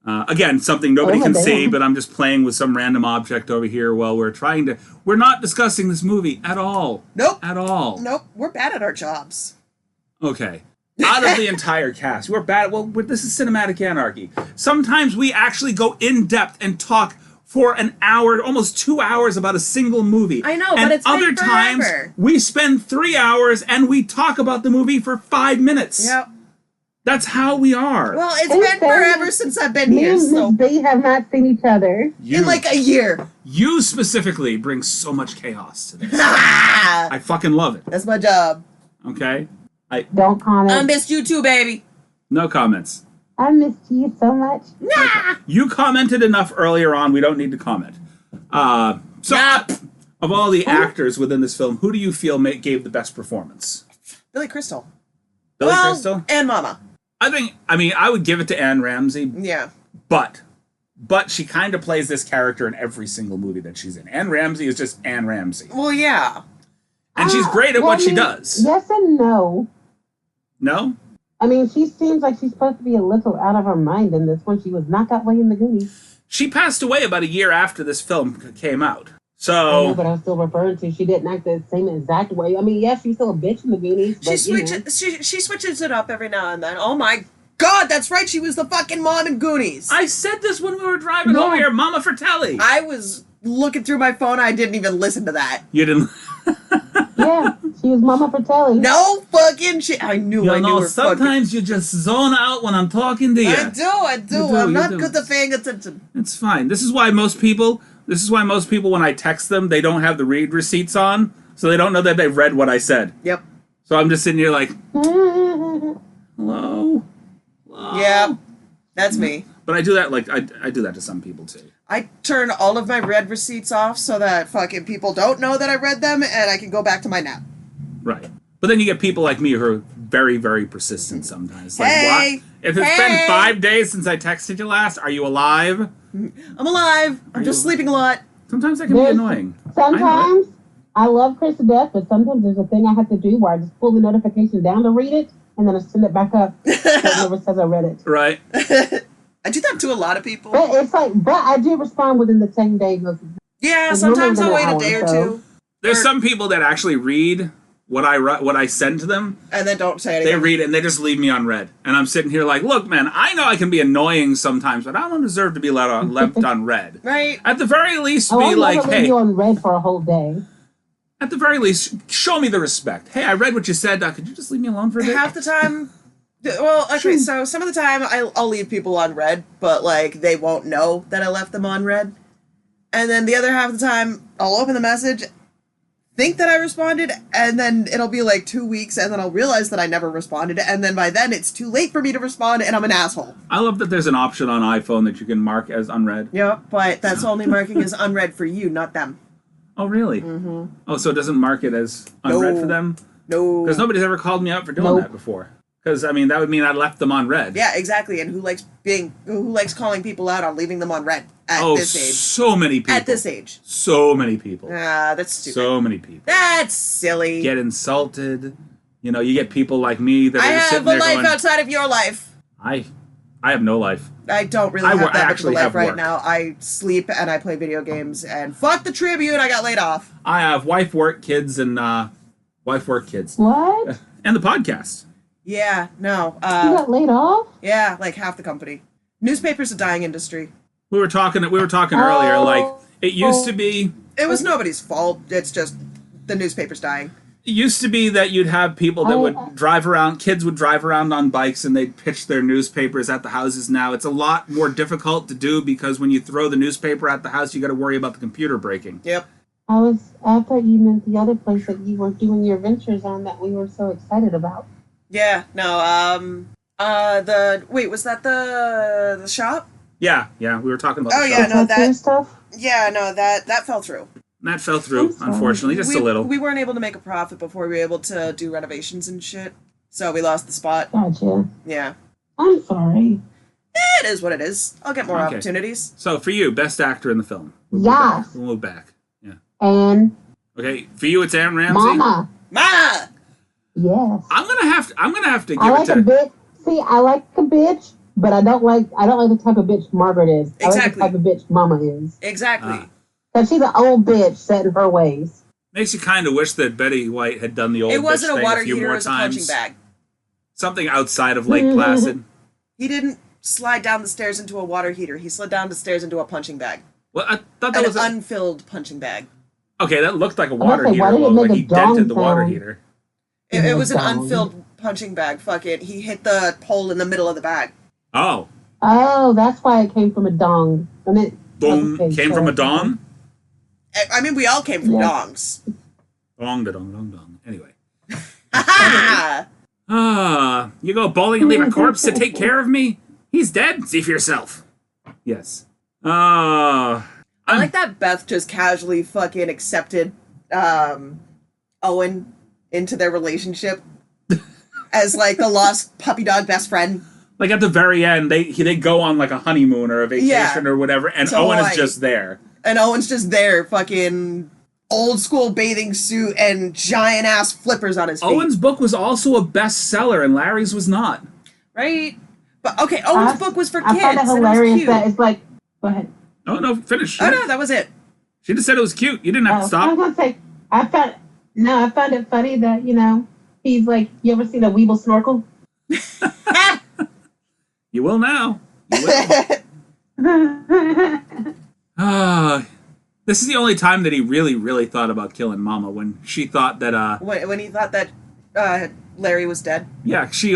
Again, something nobody can damn. see, but I'm just playing with some random object over here while we're not discussing this movie at all. Nope. At all. Nope. We're bad at our jobs. Okay. Out of the entire cast, we're bad. Well, this is Cinematic Anarchy. Sometimes we actually go in depth and talk for an hour, almost 2 hours about a single movie. I know, and but it's been other times forever. we spend 3 hours and we talk about the movie for 5 minutes. Yep. That's how we are. Well, it's Okay. been forever since I've been Me here, and so Miss B have not seen each other. you, in like a year. you specifically bring so much chaos to this. Ah, I fucking love it. that's my job. Okay? Don't I comment. missed you too, baby. No comments. I missed you so much. You commented enough earlier on. We don't need to comment. So, Nah. of all the actors within this film, who do you feel gave the best performance? Billy Crystal. Billy Well, Crystal? and Mama. I would give it to Anne Ramsey, Yeah. but she kind of plays this character in every single movie that she's in. Anne Ramsey is just Anne Ramsey. Well, yeah. And she's great at Well, what I she mean, does. Yes and no. No? I mean, she seems like she's supposed to be a little out of her mind in this one. She was not that way in the Goonies. She passed away about a year after this film came out. I know, So, but I'm still referring to she didn't act the same exact way. I mean, yes, she's still a bitch in the Goonies. But, She switches it up every now and then. Oh my God, that's right. She was the fucking mom in Goonies. I said this when we were driving Yeah. over here, Mama Fratelli. I was looking through my phone. I didn't even listen to that. You didn't... yeah, she Excuse Mama for telling. No fucking shit. I knew You I knew know, her sometimes you just zone out when I'm talking to you. I do. I'm not good at paying attention. It's fine. This is why most people, when I text them, they don't have the read receipts on, so they don't know that they've read what I said. Yep. So I'm just sitting here like, hello? Yep. That's me. But I do that, like, I do that to some people, too. I turn all of my read receipts off so that fucking people don't know that I read them and I can go back to my nap. Right. But then you get people like me who are very, very persistent sometimes. Like, Hey! what? If it's been 5 days since I texted you last, are you alive? I'm alive. I'm just sleeping a lot. Sometimes that can be annoying. Sometimes I love Chris to death, but sometimes there's a thing I have to do where I just pull the notification down to read it and then I send it back up. So it never says I read it. Right. I do that to a lot of people. But it's like, but I do respond within the same day. Yeah, It's sometimes normally I'll wait within a an day or hour, two. There's some people that actually read what I send to them. And then don't say They anything. read it and they just leave me unread. And I'm sitting here like, look, man, I know I can be annoying sometimes, but I don't deserve to be left unread. Right? At the very least, Oh, be I'll like, never leave hey, you on red for a whole day. at the very least, show me the respect. Hey, I read what you said. Could you just leave me alone for a bit? Half the time... Well, okay, so some of the time I'll leave people on red, but, like, they won't know that I left them on red. And then the other half of the time, I'll open the message, think that I responded, and then it'll be, like, 2 weeks, and then I'll realize that I never responded, and then by then it's too late for me to respond, and I'm an asshole. I love that there's an option on iPhone that you can mark as unread. Yeah, but that's only marking as unread for you, not them. Oh, really? Mm-hmm. Oh, so it doesn't mark it as unread No. for them? No. Because nobody's ever called me out for doing Nope. that before. Because, I mean, that would mean I left them on red. Yeah, exactly. And who likes calling people out on leaving them on red at this age? So many people. At this age. So many people. Ah, that's stupid. So many people. That's silly. Get insulted. You know, you get people like me that I are just have sitting a there life going, outside of your life. I have no life. I don't really I have that much of a actually life have right work. now. I sleep and I play video games and fuck the Tribune, I got laid off. I have wife, work, kids, and wife, work, kids. What? And the podcast. Yeah, no. You got laid off? Yeah, like half the company. Newspaper's a dying industry. We were talking earlier, like, it used to be... It was nobody's fault. It's just the newspaper's dying. It used to be that you'd have people that would drive around, kids would drive around on bikes and they'd pitch their newspapers at the houses. Now it's a lot more difficult to do because when you throw the newspaper at the house, you got to worry about the computer breaking. Yep. I thought you meant the other place that you were doing your ventures on that we were so excited about. Yeah, no, was that the shop? Yeah, we were talking about Oh, the yeah, show. no, Tattoo stuff? Yeah, no, that fell through. That fell through, unfortunately, just a little. We weren't able to make a profit before we were able to do renovations and shit. So we lost the spot. Gotcha. Yeah. I'm sorry. It is what it is. I'll get more Okay. opportunities. So for you, best actor in the film. Yes. We'll move back. Yeah. And Okay, for you, it's Aaron Ramsey. Mama. Ma! Yes. I'm gonna have to give I it like to. a bitch. See, I like a bitch, but I don't like the type of bitch Margaret is. I like Exactly. the type of bitch Mama is. Exactly. Because she's an old bitch set in her ways. Makes you kind of wish that Betty White had done the old. It wasn't bitch a thing water a few heater, more it was a times. punching bag. Something outside of Lake Placid. He didn't slide down the stairs into a water heater. He slid down the stairs into a punching bag. Well, I thought that An was unfilled punching bag. okay. That looked like a was water gonna say, why heater. did it Well, make like a he dong dented the water sound? heater. It was an Dong. unfilled punching bag. Fuck it. He hit the hole in the middle of the bag. Oh, Oh, that's why it came from a dong. And it boom! okay, Came so- from a dong. I mean, we all came from Yeah. dongs. Dong, da dong, dong, dong. Anyway. Ha You go bowling and leave a corpse to take care of me? He's dead. See for yourself. Yes. I like that Beth just casually fucking accepted Owen into their relationship as like the lost puppy dog best friend. Like at the very end, they go on like a honeymoon or a vacation Yeah. or whatever, and To Owen is Hawaii. just there. And Owen's just there, fucking old school bathing suit and giant ass flippers on his feet. Owen's book was also a bestseller, and Larry's was not. Right? But okay, Owen's book was for kids. I find it and it was hilarious cute. that it's like, go ahead. Oh no, finish. Oh no, that was it. She just said it was cute. You didn't have to I stop. was gonna say, I found it funny that, he's like, you ever seen a Weeble snorkel? You will now. You will. This is the only time that he really, really thought about killing Mama, when she thought that, When he thought that Larry was dead. yeah, she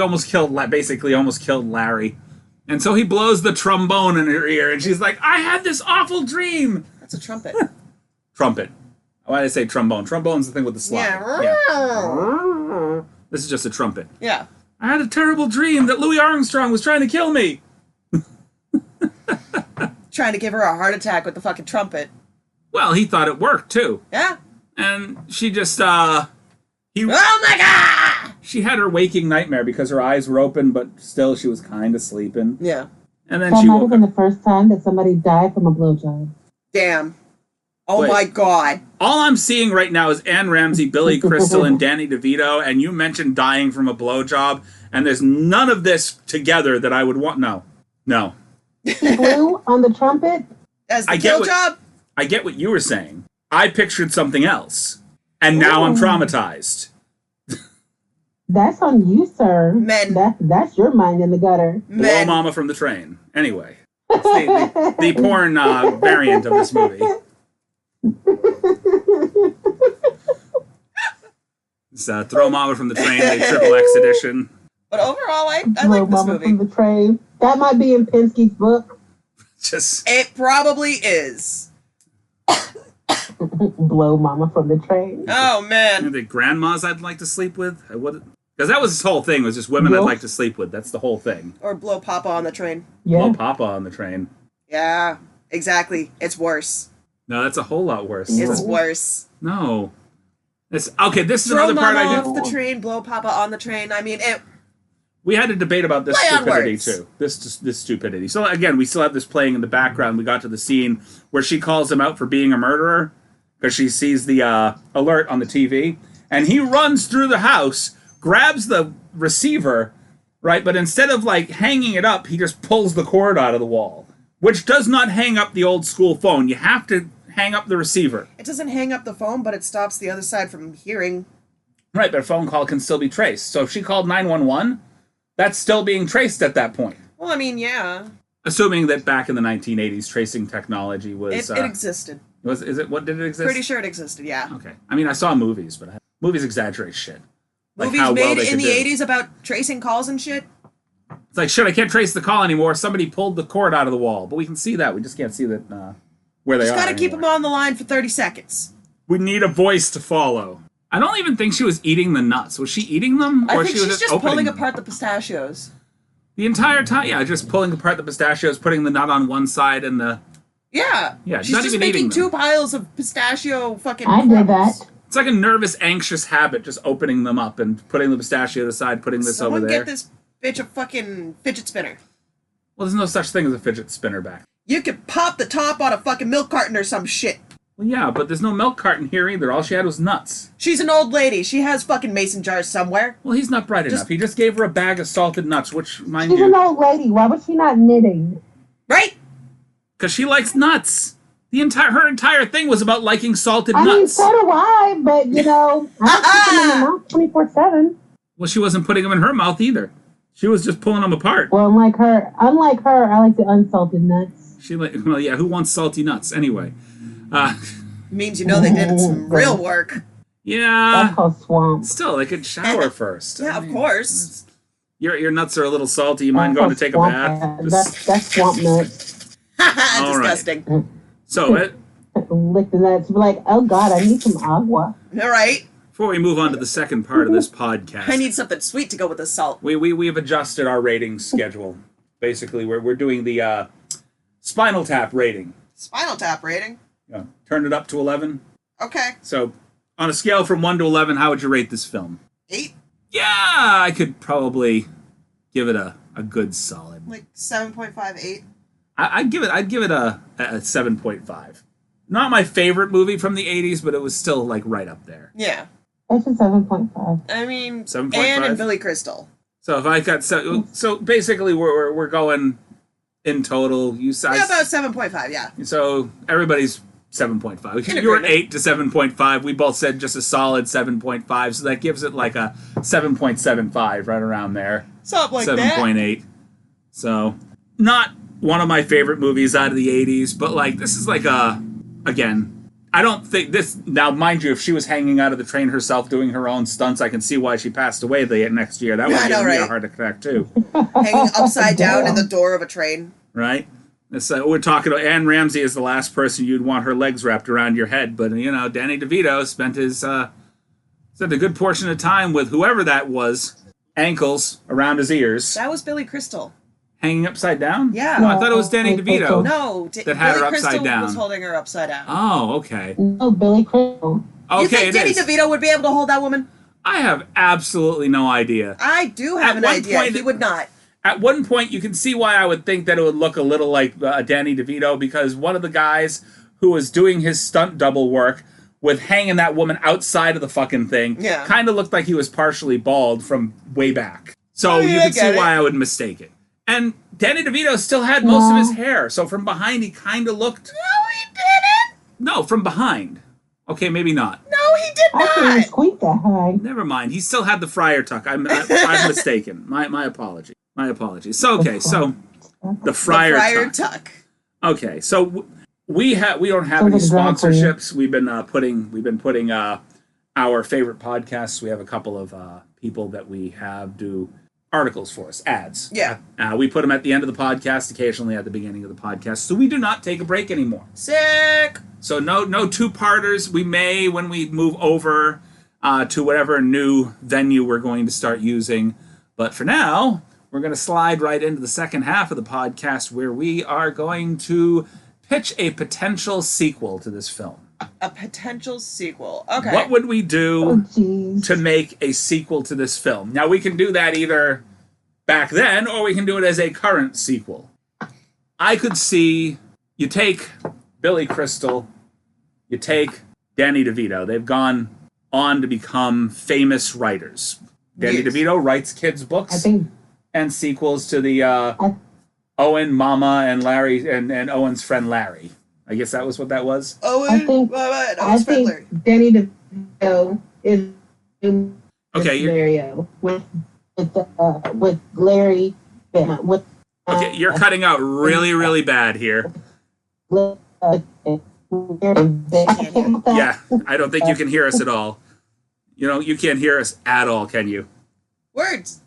basically almost killed Larry. And so he blows the trombone in her ear, and she's like, I had this awful dream! That's a trumpet. Trumpet. Why did I say trombone? Trombone's the thing with the slide. Yeah. This is just a trumpet. Yeah. I had a terrible dream that Louis Armstrong was trying to kill me. Trying to give her a heart attack with the fucking trumpet. Well, he thought it worked, too. Yeah. And she just, Oh my god! she had her waking nightmare because her eyes were open, but still she was kind of sleeping. Yeah. And then That she might woke have been up. the first time that somebody died from a blowjob. Damn. Oh Wait. my god. All I'm seeing right now is Anne Ramsey, Billy Crystal, and Danny DeVito, and you mentioned dying from a blowjob, and there's none of this together that I would want. No. Blue on the trumpet? As the I get kill what- job? I get what you were saying. I pictured something else, and now I'm Ooh. traumatized. That's on you, sir. Men. That's your mind in the gutter. Blow Men. Mama from the Train. Anyway, it's the porn variant of this movie. It's Throw Mama from the Train, the Triple X edition. But overall, I Blow like this Mama movie. from the train. That might be in Penske's book. Just It probably is. Blow Mama from the train. Oh man. the grandmas I'd like to sleep with. Because that was his whole thing, was just women I'd Yes. like to sleep with. That's the whole thing. Or blow Papa on the train. Yeah. Blow Papa on the train. Yeah, exactly. It's worse. No, that's a whole lot worse. It's No. worse. No. It's okay. This is Throw another part Mama I off did. the train, blow Papa on the train. I mean, it. We had a debate about this Play on stupidity words. too. This stupidity. So again, we still have this playing in the background. We got to the scene where she calls him out for being a murderer because she sees the alert on the TV, and he runs through the house, grabs the receiver, right? But instead of like hanging it up, he just pulls the cord out of the wall, which does not hang up the old school phone. You have to hang up the receiver. It doesn't hang up the phone, but it stops the other side from hearing. Right, but a phone call can still be traced. So if she called 911, that's still being traced at that point. Well, I mean, yeah, Assuming that back in the 1980s, tracing technology was... it existed. What did it exist? Pretty sure it existed. Yeah. Okay. I mean, I saw movies, but movies exaggerate shit. Like Movies how well made they in could the do. 80s about tracing calls and shit. It's like, shit, I can't trace the call anymore. Somebody pulled the cord out of the wall. But we can see that. We just can't see that where they Just are gotta keep them anymore. on the line for 30 seconds. We need a voice to follow. I don't even think she was eating the nuts. Was she eating them? I Or think she was she's just opening pulling them? apart the pistachios. The entire time? Yeah, just pulling apart the pistachios, putting the nut on one side and the... Yeah. Yeah, She's not just even making eating two them. piles of pistachio fucking I did crumbs. that. It's like a nervous, anxious habit, just opening them up and putting the pistachio aside, putting this Someone over there. get this bitch a fucking fidget spinner. Well, there's no such thing as a fidget spinner back. You could pop the top on a fucking milk carton or some shit. Well, yeah, but there's no milk carton here either. All she had was nuts. She's an old lady. She has fucking mason jars somewhere. Well, he's not bright enough. He just gave her a bag of salted nuts, which, mind She's an you, old lady. Why was she not knitting? Right? because she likes nuts. Her entire thing was about liking salted I mean, nuts. so do I, but you know, I don't put them in my mouth 24/7. Well, she wasn't putting them in her mouth either. She was just pulling them apart. Well, unlike her, I like the unsalted nuts. Well, yeah, who wants salty nuts anyway? Means you know they did some real work. Yeah. That's called swamp. Still, they could shower first. Yeah, I of mean, course. Your nuts are a little salty. You mind going to take a bath? That's swamp nuts. All right. Disgusting. So, Lick the nuts. Be like, oh God, I need some agua. All right. before we move on to the second part of this podcast, I need something sweet to go with the salt. we've adjusted our rating schedule. Basically, we're doing the Spinal Tap rating. Spinal Tap rating. Turn it up to 11. Okay. So, on a scale from 1 to 11, how would you rate this film? 8. Yeah, I could probably give it a good solid. Like 7.5, 8. I'd give it a 7.5. Not my favorite movie from the 80s, but it was still like right up there. Yeah. That's a 7.5. I mean, 7.5? Anne and Billy Crystal. So if I got so basically we're going in total. You said Yeah, about 7.5, yeah. so everybody's 7.5. In You were agreement. 8 to 7.5. We both said just a solid 7.5. So that gives it like a 7.75 right around there. Something like that. 7.8. So not one of my favorite movies out of the 80s, but like this is like again, I don't think this... Now, mind you, if she was hanging out of the train herself doing her own stunts, I can see why she passed away the next year. That would give me a heart attack, too. Hanging upside down in the door of a train. Right? We're talking about Anne Ramsey is the last person you'd want her legs wrapped around your head. But, Danny DeVito spent a good portion of time with whoever that was, ankles around his ears. That was Billy Crystal. Hanging upside down? Yeah. Oh, I thought it was Danny DeVito. No, that had Billy her upside Crystal down. was holding her upside down. Oh, okay. No, Billy Crystal. Okay, you think Danny DeVito would be able to hold that woman? I have absolutely no idea. I do have an idea. He would not. At one point, you can see why I would think that it would look a little like Danny DeVito, because one of the guys who was doing his stunt double work with hanging that woman outside of the fucking thing kind of looked like he was partially bald from way back. So you can see why I would mistake it. And Danny DeVito still had most of his hair, so from behind he kind of looked... No, he didn't! No, from behind. Okay, maybe not. No, he did not! I can't squeak that high. Never mind. He still had the friar tuck. I'm mistaken. My apology. My apologies. So, okay, so the friar tuck. Okay, so we don't have any sponsorships. We've been putting our favorite podcasts. We have a couple of people that we have do articles for us, ads. Yeah. We put them at the end of the podcast, occasionally at the beginning of the podcast. So we do not take a break anymore. Sick. So no two-parters. We may, when we move over to whatever new venue we're going to start using. But for now, we're going to slide right into the second half of the podcast where we are going to pitch a potential sequel to this film. A potential sequel. Okay. What would we do to make a sequel to this film? Now, we can do that either back then or we can do it as a current sequel. I could see you take Billy Crystal, you take Danny DeVito. They've gone on to become famous writers. Danny DeVito writes kids' books and sequels to the Owen, Momma, and Larry, and Owen's friend Larry. I guess that was what that was. I think Danny DeVito is in the scenario with Larry. Okay, you're cutting out really, really bad here. Yeah, I don't think you can hear us at all. You can't hear us at all, can you? Words.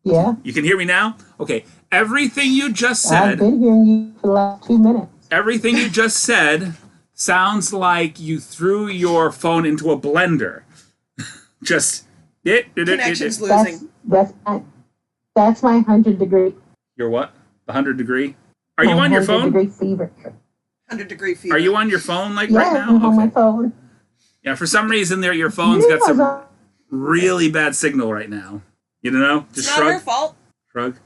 Yeah. You can hear me now? Okay. Everything you just said... I've been hearing you for the last 2 minutes. Everything you just said sounds like you threw your phone into a blender. Just... Connection's losing. That's my 100-degree... Your what? The 100-degree? Are you on your phone? 100-degree fever. 100-degree fever. Are you on your phone right now? Yeah, I'm on my phone. Yeah, for some reason your phone's got some really bad signal right now. You know? Just it's not her fault. Shrug.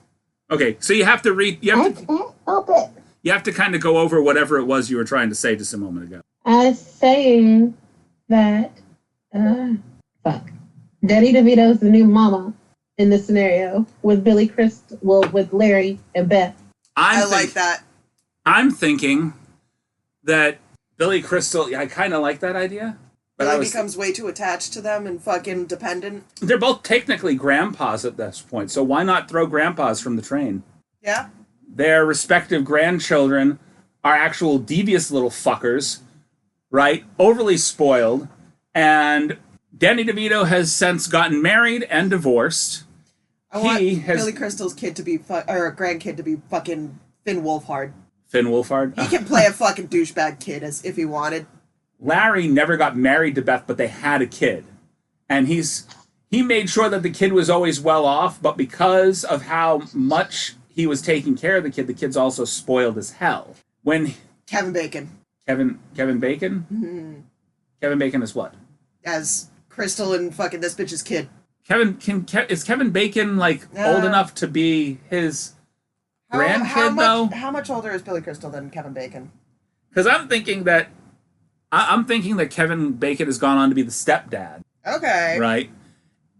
Okay, so you have to read... I can't help it. You have to kind of go over whatever it was you were trying to say just a moment ago. I was saying that... Danny DeVito's the new mama in this scenario with Billy Crystal, with Larry and Beth. I like that. I'm thinking that Billy Crystal... I kind of like that idea. But Billy becomes way too attached to them and fucking dependent. They're both technically grandpas at this point, so why not throw grandpas from the train? Yeah. Their respective grandchildren are actual devious little fuckers, right? Overly spoiled. And Danny DeVito has since gotten married and divorced. I want Billy Crystal's kid to be, or grandkid to be fucking Finn Wolfhard. Finn Wolfhard? He can play a fucking douchebag kid if he wanted. Larry never got married to Beth, but they had a kid. And he made sure that the kid was always well off, but because of how much he was taking care of the kid's also spoiled as hell. When Kevin Bacon. Kevin Bacon? Mm-hmm. Kevin Bacon is what? As Crystal and fucking this bitch's kid. Is Kevin Bacon old enough to be his grandkid though? How much older is Billy Crystal than Kevin Bacon? Because I'm thinking that Kevin Bacon has gone on to be the stepdad. Okay. Right?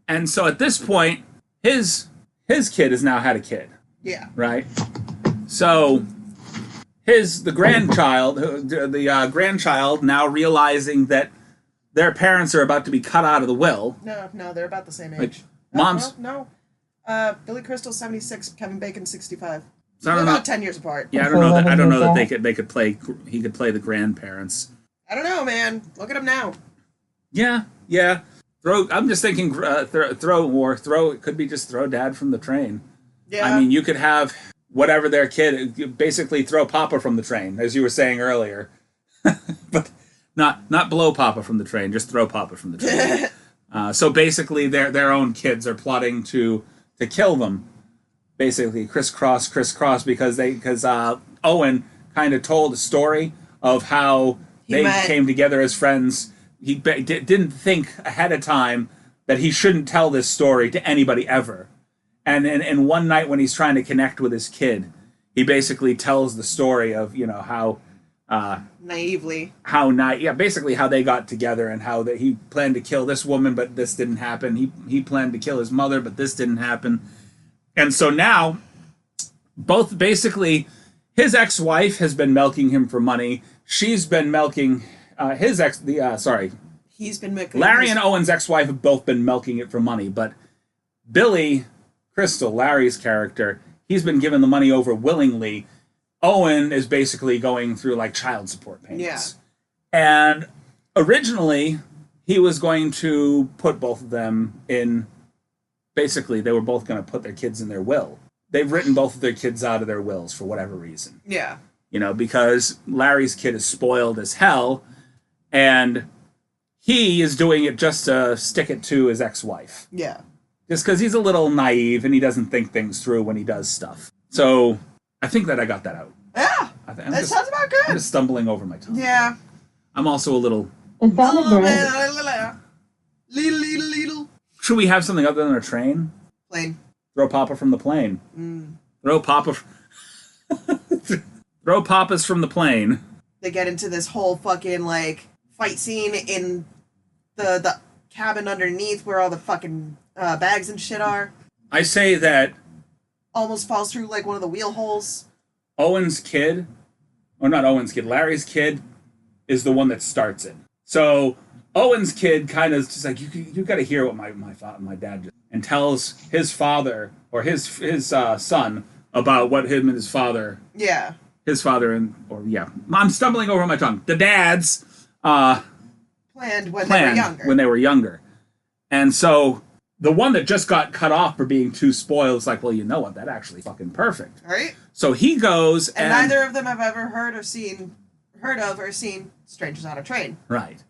And so at this point, his kid has now had a kid. Yeah. Right? So the grandchild now realizing that their parents are about to be cut out of the will. No, they're about the same age. Mom's... No. Billy Crystal 76, Kevin Bacon 65. So they're about 10 years apart. Yeah, I don't know that he could play the grandparents. I don't know, man. Look at him now. Yeah. I'm just thinking, it could be just throw Dad from the train. Yeah. I mean, you could have whatever their kid, basically throw Papa from the train, as you were saying earlier. But not blow Papa from the train, just throw Papa from the train. So basically, their own kids are plotting to kill them. Basically, crisscross, because Owen kind of told a story of how they came together as friends. He didn't think ahead of time that he shouldn't tell this story to anybody ever. And one night when he's trying to connect with his kid, he basically tells the story of, how naively. Basically how they got together and how that he planned to kill this woman, but this didn't happen. He planned to kill his mother, but this didn't happen. And so now, both basically, his ex-wife has been milking him for money. She's been milking He's been milking. Larry and Owen's ex-wife have both been milking it for money, but Billy Crystal, Larry's character, he's been given the money over willingly. Owen is basically going through like child support payments. Yeah. And originally, he was going to put both of them in. Basically, they were both going to put their kids in their will. They've written both of their kids out of their wills for whatever reason. Yeah. Because Larry's kid is spoiled as hell, and he is doing it just to stick it to his ex-wife. Yeah. Just because he's a little naive and he doesn't think things through when he does stuff. So, I think that I got that out. Yeah. That sounds about good. I'm just stumbling over my tongue. Yeah. I'm also a little... It sounded great. Little. Should we have something other than a train? Plane. Throw Papa from the plane. Throw Papa... Throw Papas from the plane. They get into this whole fucking, fight scene in the cabin underneath where all the fucking bags and shit are. I say that... Almost falls through, one of the wheel holes. Larry's kid is the one that starts it. So, Owen's kid kind of just you got to hear what my dad just... And tells his father, or his son, about what him and his father... Yeah. His father I'm stumbling over my tongue. The dads planned when they were younger. And so the one that just got cut off for being too spoiled is like, well, you know what? That actually fucking perfect. Right? So he goes and neither of them have ever heard of or seen Strangers on a Train. Right.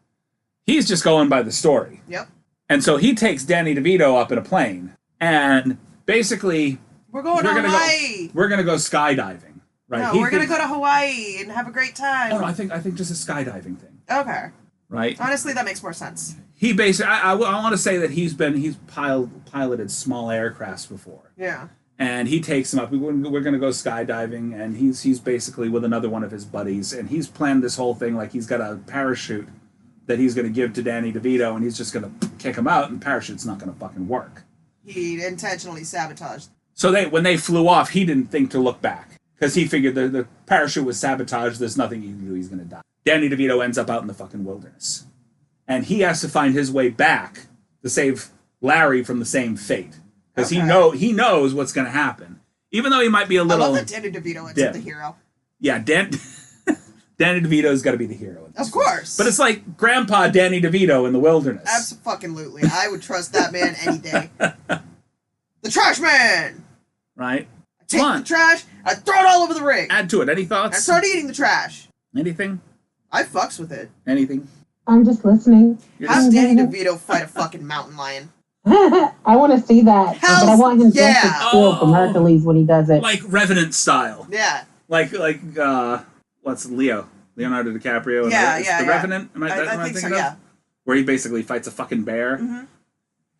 He's just going by the story. Yep. And so he takes Danny DeVito up in a plane and basically we're going to Hawaii. We're going to go skydiving. Right. No, we're going to go to Hawaii and have a great time. Oh, no, I think just a skydiving thing. Okay. Right? Honestly, that makes more sense. He basically, I want to say that he's piloted small aircrafts before. Yeah. And he takes him up. We're going to go skydiving, and he's basically with another one of his buddies, and he's planned this whole thing like he's got a parachute that he's going to give to Danny DeVito, and he's just going to kick him out, and the parachute's not going to fucking work. He intentionally sabotaged. So when they flew off, he didn't think to look back. Because he figured the parachute was sabotaged, there's nothing he can do, he's going to die. Danny DeVito ends up out in the fucking wilderness. And he has to find his way back to save Larry from the same fate. Because he knows what's going to happen. Even though he might be a little... I love that Danny DeVito ends up the hero. Yeah, Danny DeVito's got to be the hero. Of course. But it's like Grandpa Danny DeVito in the wilderness. Absolutely. I would trust that man any day. The Trash Man! Right? Take the trash, I throw it all over the ring. Add to it. Any thoughts? I start eating the trash. Anything? I fucks with it. Anything? I'm just listening. How's Danny DeVito fight a fucking mountain lion? I want to see that. But I want him to steal from Hercules when he does it. Like Revenant style. Yeah. Like what's Leonardo DiCaprio? The Revenant? I think so, yeah. Where he basically fights a fucking bear. Mm-hmm.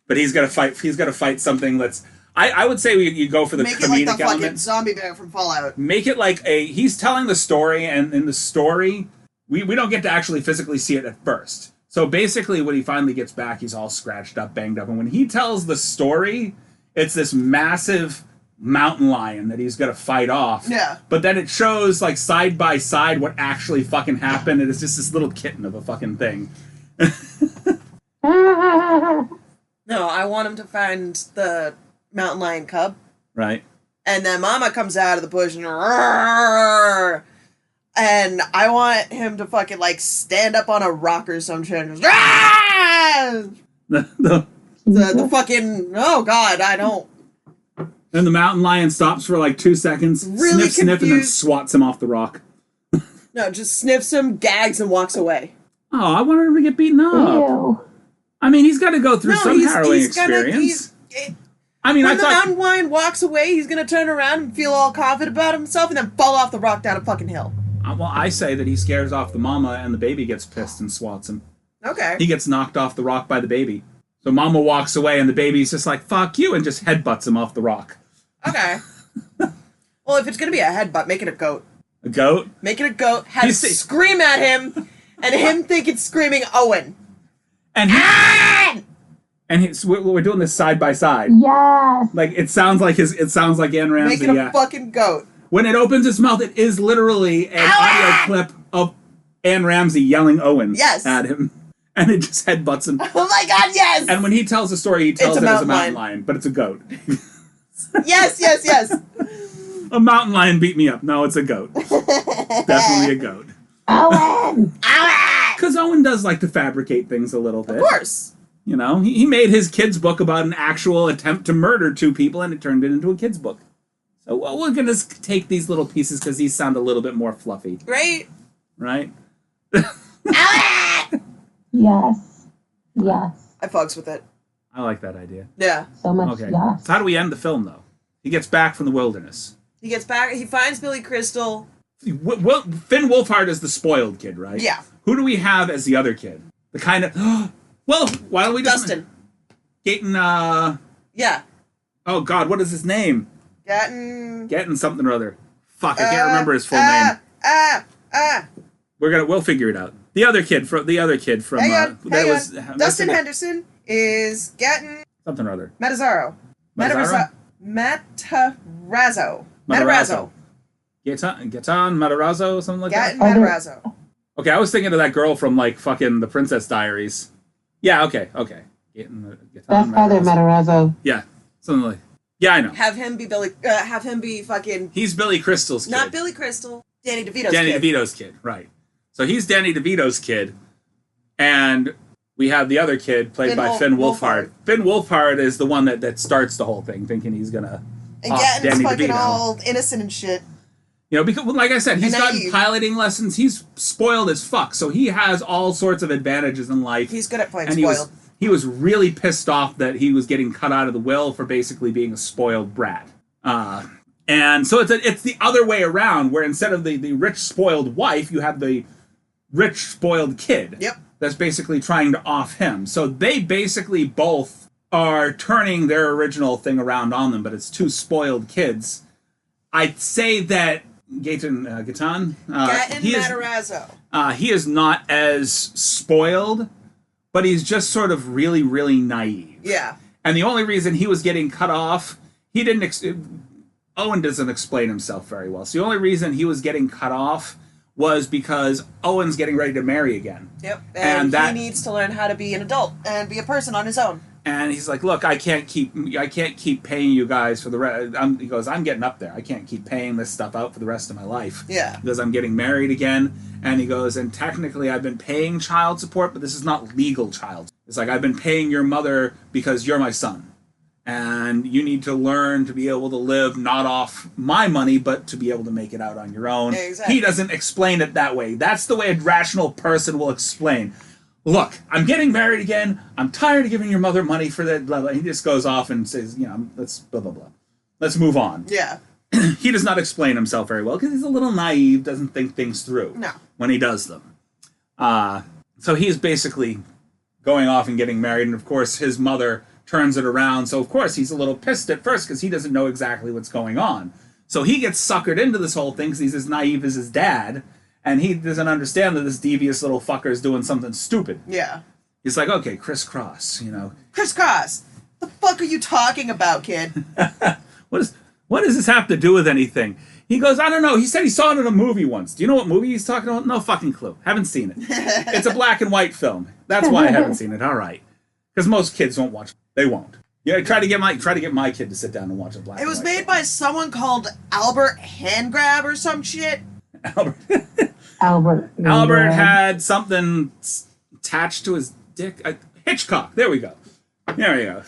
But he's got to fight something that's... I would say you go for the comedic element. Make it like the fucking zombie bear from Fallout. Make it like he's telling the story, and in the story, we don't get to actually physically see it at first. So basically, when he finally gets back, he's all scratched up, banged up. And when he tells the story, it's this massive mountain lion that he's got to fight off. Yeah. But then it shows, side by side what actually fucking happened, and it's just this little kitten of a fucking thing. No, I want him to find the mountain lion cub. Right. And then Mama comes out of the bush and And I want him to fucking, like, stand up on a rock or some shit and just, ah! The fucking, oh god, I don't. And the mountain lion stops for like 2 seconds, Really sniff, and then confused. swats him off the rock. No, just sniffs him, gags, and walks away. Oh, I wanted him to get beaten up. Ew. I mean, he's got to go through some harrowing experience. I mean, when I the thought... mountain lion walks away, he's gonna turn around and feel all confident about himself and then fall off the rock down a fucking hill. Well, I say that he scares off the mama and the baby gets pissed and swats him. Okay. He gets knocked off the rock by the baby. So mama walks away and the baby's just like, fuck you, and just headbutts him off the rock. Okay. Well, if it's gonna be a headbutt, make it a goat. A goat? Make it a goat, have it scream at him, and him think it's screaming Owen. And we're doing this side by side. Yes. Like, it sounds like Ann Ramsey. Make it a fucking goat. When it opens its mouth, it is literally an audio clip of Ann Ramsey yelling Owen at him. And it just headbutts him. Oh my god, yes! And when he tells the story, he tells it as a mountain lion, but it's a goat. Yes. A mountain lion beat me up. No, it's a goat. Definitely a goat. Owen! Because Owen does like to fabricate things a little bit. Of course. You know, he made his kid's book about an actual attempt to murder 2 people, and it turned it into a kid's book. So we're going to take these little pieces because these sound a little bit more fluffy. Right? Right? Yes. Yes. I fucks with it. I like that idea. Yeah. So much Okay. yes. So how do we end the film, though? He gets back from the wilderness. He gets back, he finds Billy Crystal. Finn Wolfhard is the spoiled kid, right? Yeah. Who do we have as the other kid? The kind of... Well, why don't we just... Dustin. Gaten, Yeah. Oh, God, what is his name? Gaten something or other. Fuck, I can't remember his full name. We'll figure it out. The other kid from... Hang on. Dustin Henderson is Gaten... Something or other. Matarazzo. Gaetan Matarazzo, something like Gaten that? Matarazzo. Okay, I was thinking of that girl from, like, fucking The Princess Diaries. Yeah, okay. That's Father Matarazzo. Yeah, something like... Yeah, I know. Have him be fucking... He's Billy Crystal's kid. Not Billy Crystal. Danny DeVito's kid. Danny DeVito's kid, right. So he's Danny DeVito's kid, and we have the other kid played by Finn Wolfhard. Finn Wolfhard is the one that starts the whole thing, thinking he's gonna and Gaten's fucking all innocent and shit. You know, because like I said, he's gotten naive. piloting lessons. He's spoiled as fuck, so he has all sorts of advantages in life. He's good at playing and spoiled. He was really pissed off that he was getting cut out of the will for basically being a spoiled brat. And so it's the other way around, where instead of the rich spoiled wife, you have the rich spoiled kid. Yep. That's basically trying to off him. So they basically both are turning their original thing around on them, but it's 2 spoiled kids. I'd say that Gaten Matarazzo. He is not as spoiled, but he's just sort of really, really naive. Yeah. And the only reason he was getting cut off, he didn't... Owen doesn't explain himself very well. So the only reason he was getting cut off was because Owen's getting ready to marry again. Yep. And he needs to learn how to be an adult and be a person on his own. And he's like, look, I can't keep paying you guys for the rest. He goes, I'm getting up there. I can't keep paying this stuff out for the rest of my life. Yeah. Because I'm getting married again. And he goes, and technically I've been paying child support, but this is not legal child. It's like, I've been paying your mother because you're my son. And you need to learn to be able to live not off my money, but to be able to make it out on your own. Exactly. He doesn't explain it that way. That's the way a rational person will explain. Look, I'm getting married again. I'm tired of giving your mother money for that, blah, blah. He just goes off and says, let's blah, blah, blah. Let's move on. Yeah. He does not explain himself very well because he's a little naive, doesn't think things through when he does them. So he's basically going off and getting married, and of course his mother turns it around. So of course he's a little pissed at first because he doesn't know exactly what's going on. So he gets suckered into this whole thing because he's as naive as his dad. And he doesn't understand that this devious little fucker is doing something stupid. Yeah. He's like, okay, crisscross, Crisscross! The fuck are you talking about, kid? What does this have to do with anything? He goes, I don't know. He said he saw it in a movie once. Do you know what movie he's talking about? No fucking clue. Haven't seen it. It's a black and white film. That's why I haven't seen it. All right. Because most kids won't watch it. They won't. Yeah, try to get my kid to sit down and watch a black and white. It was made by someone called Albert Handgrab or some shit. Albert. Albert. Albert had something attached to his dick. Hitchcock. There we go. There we go.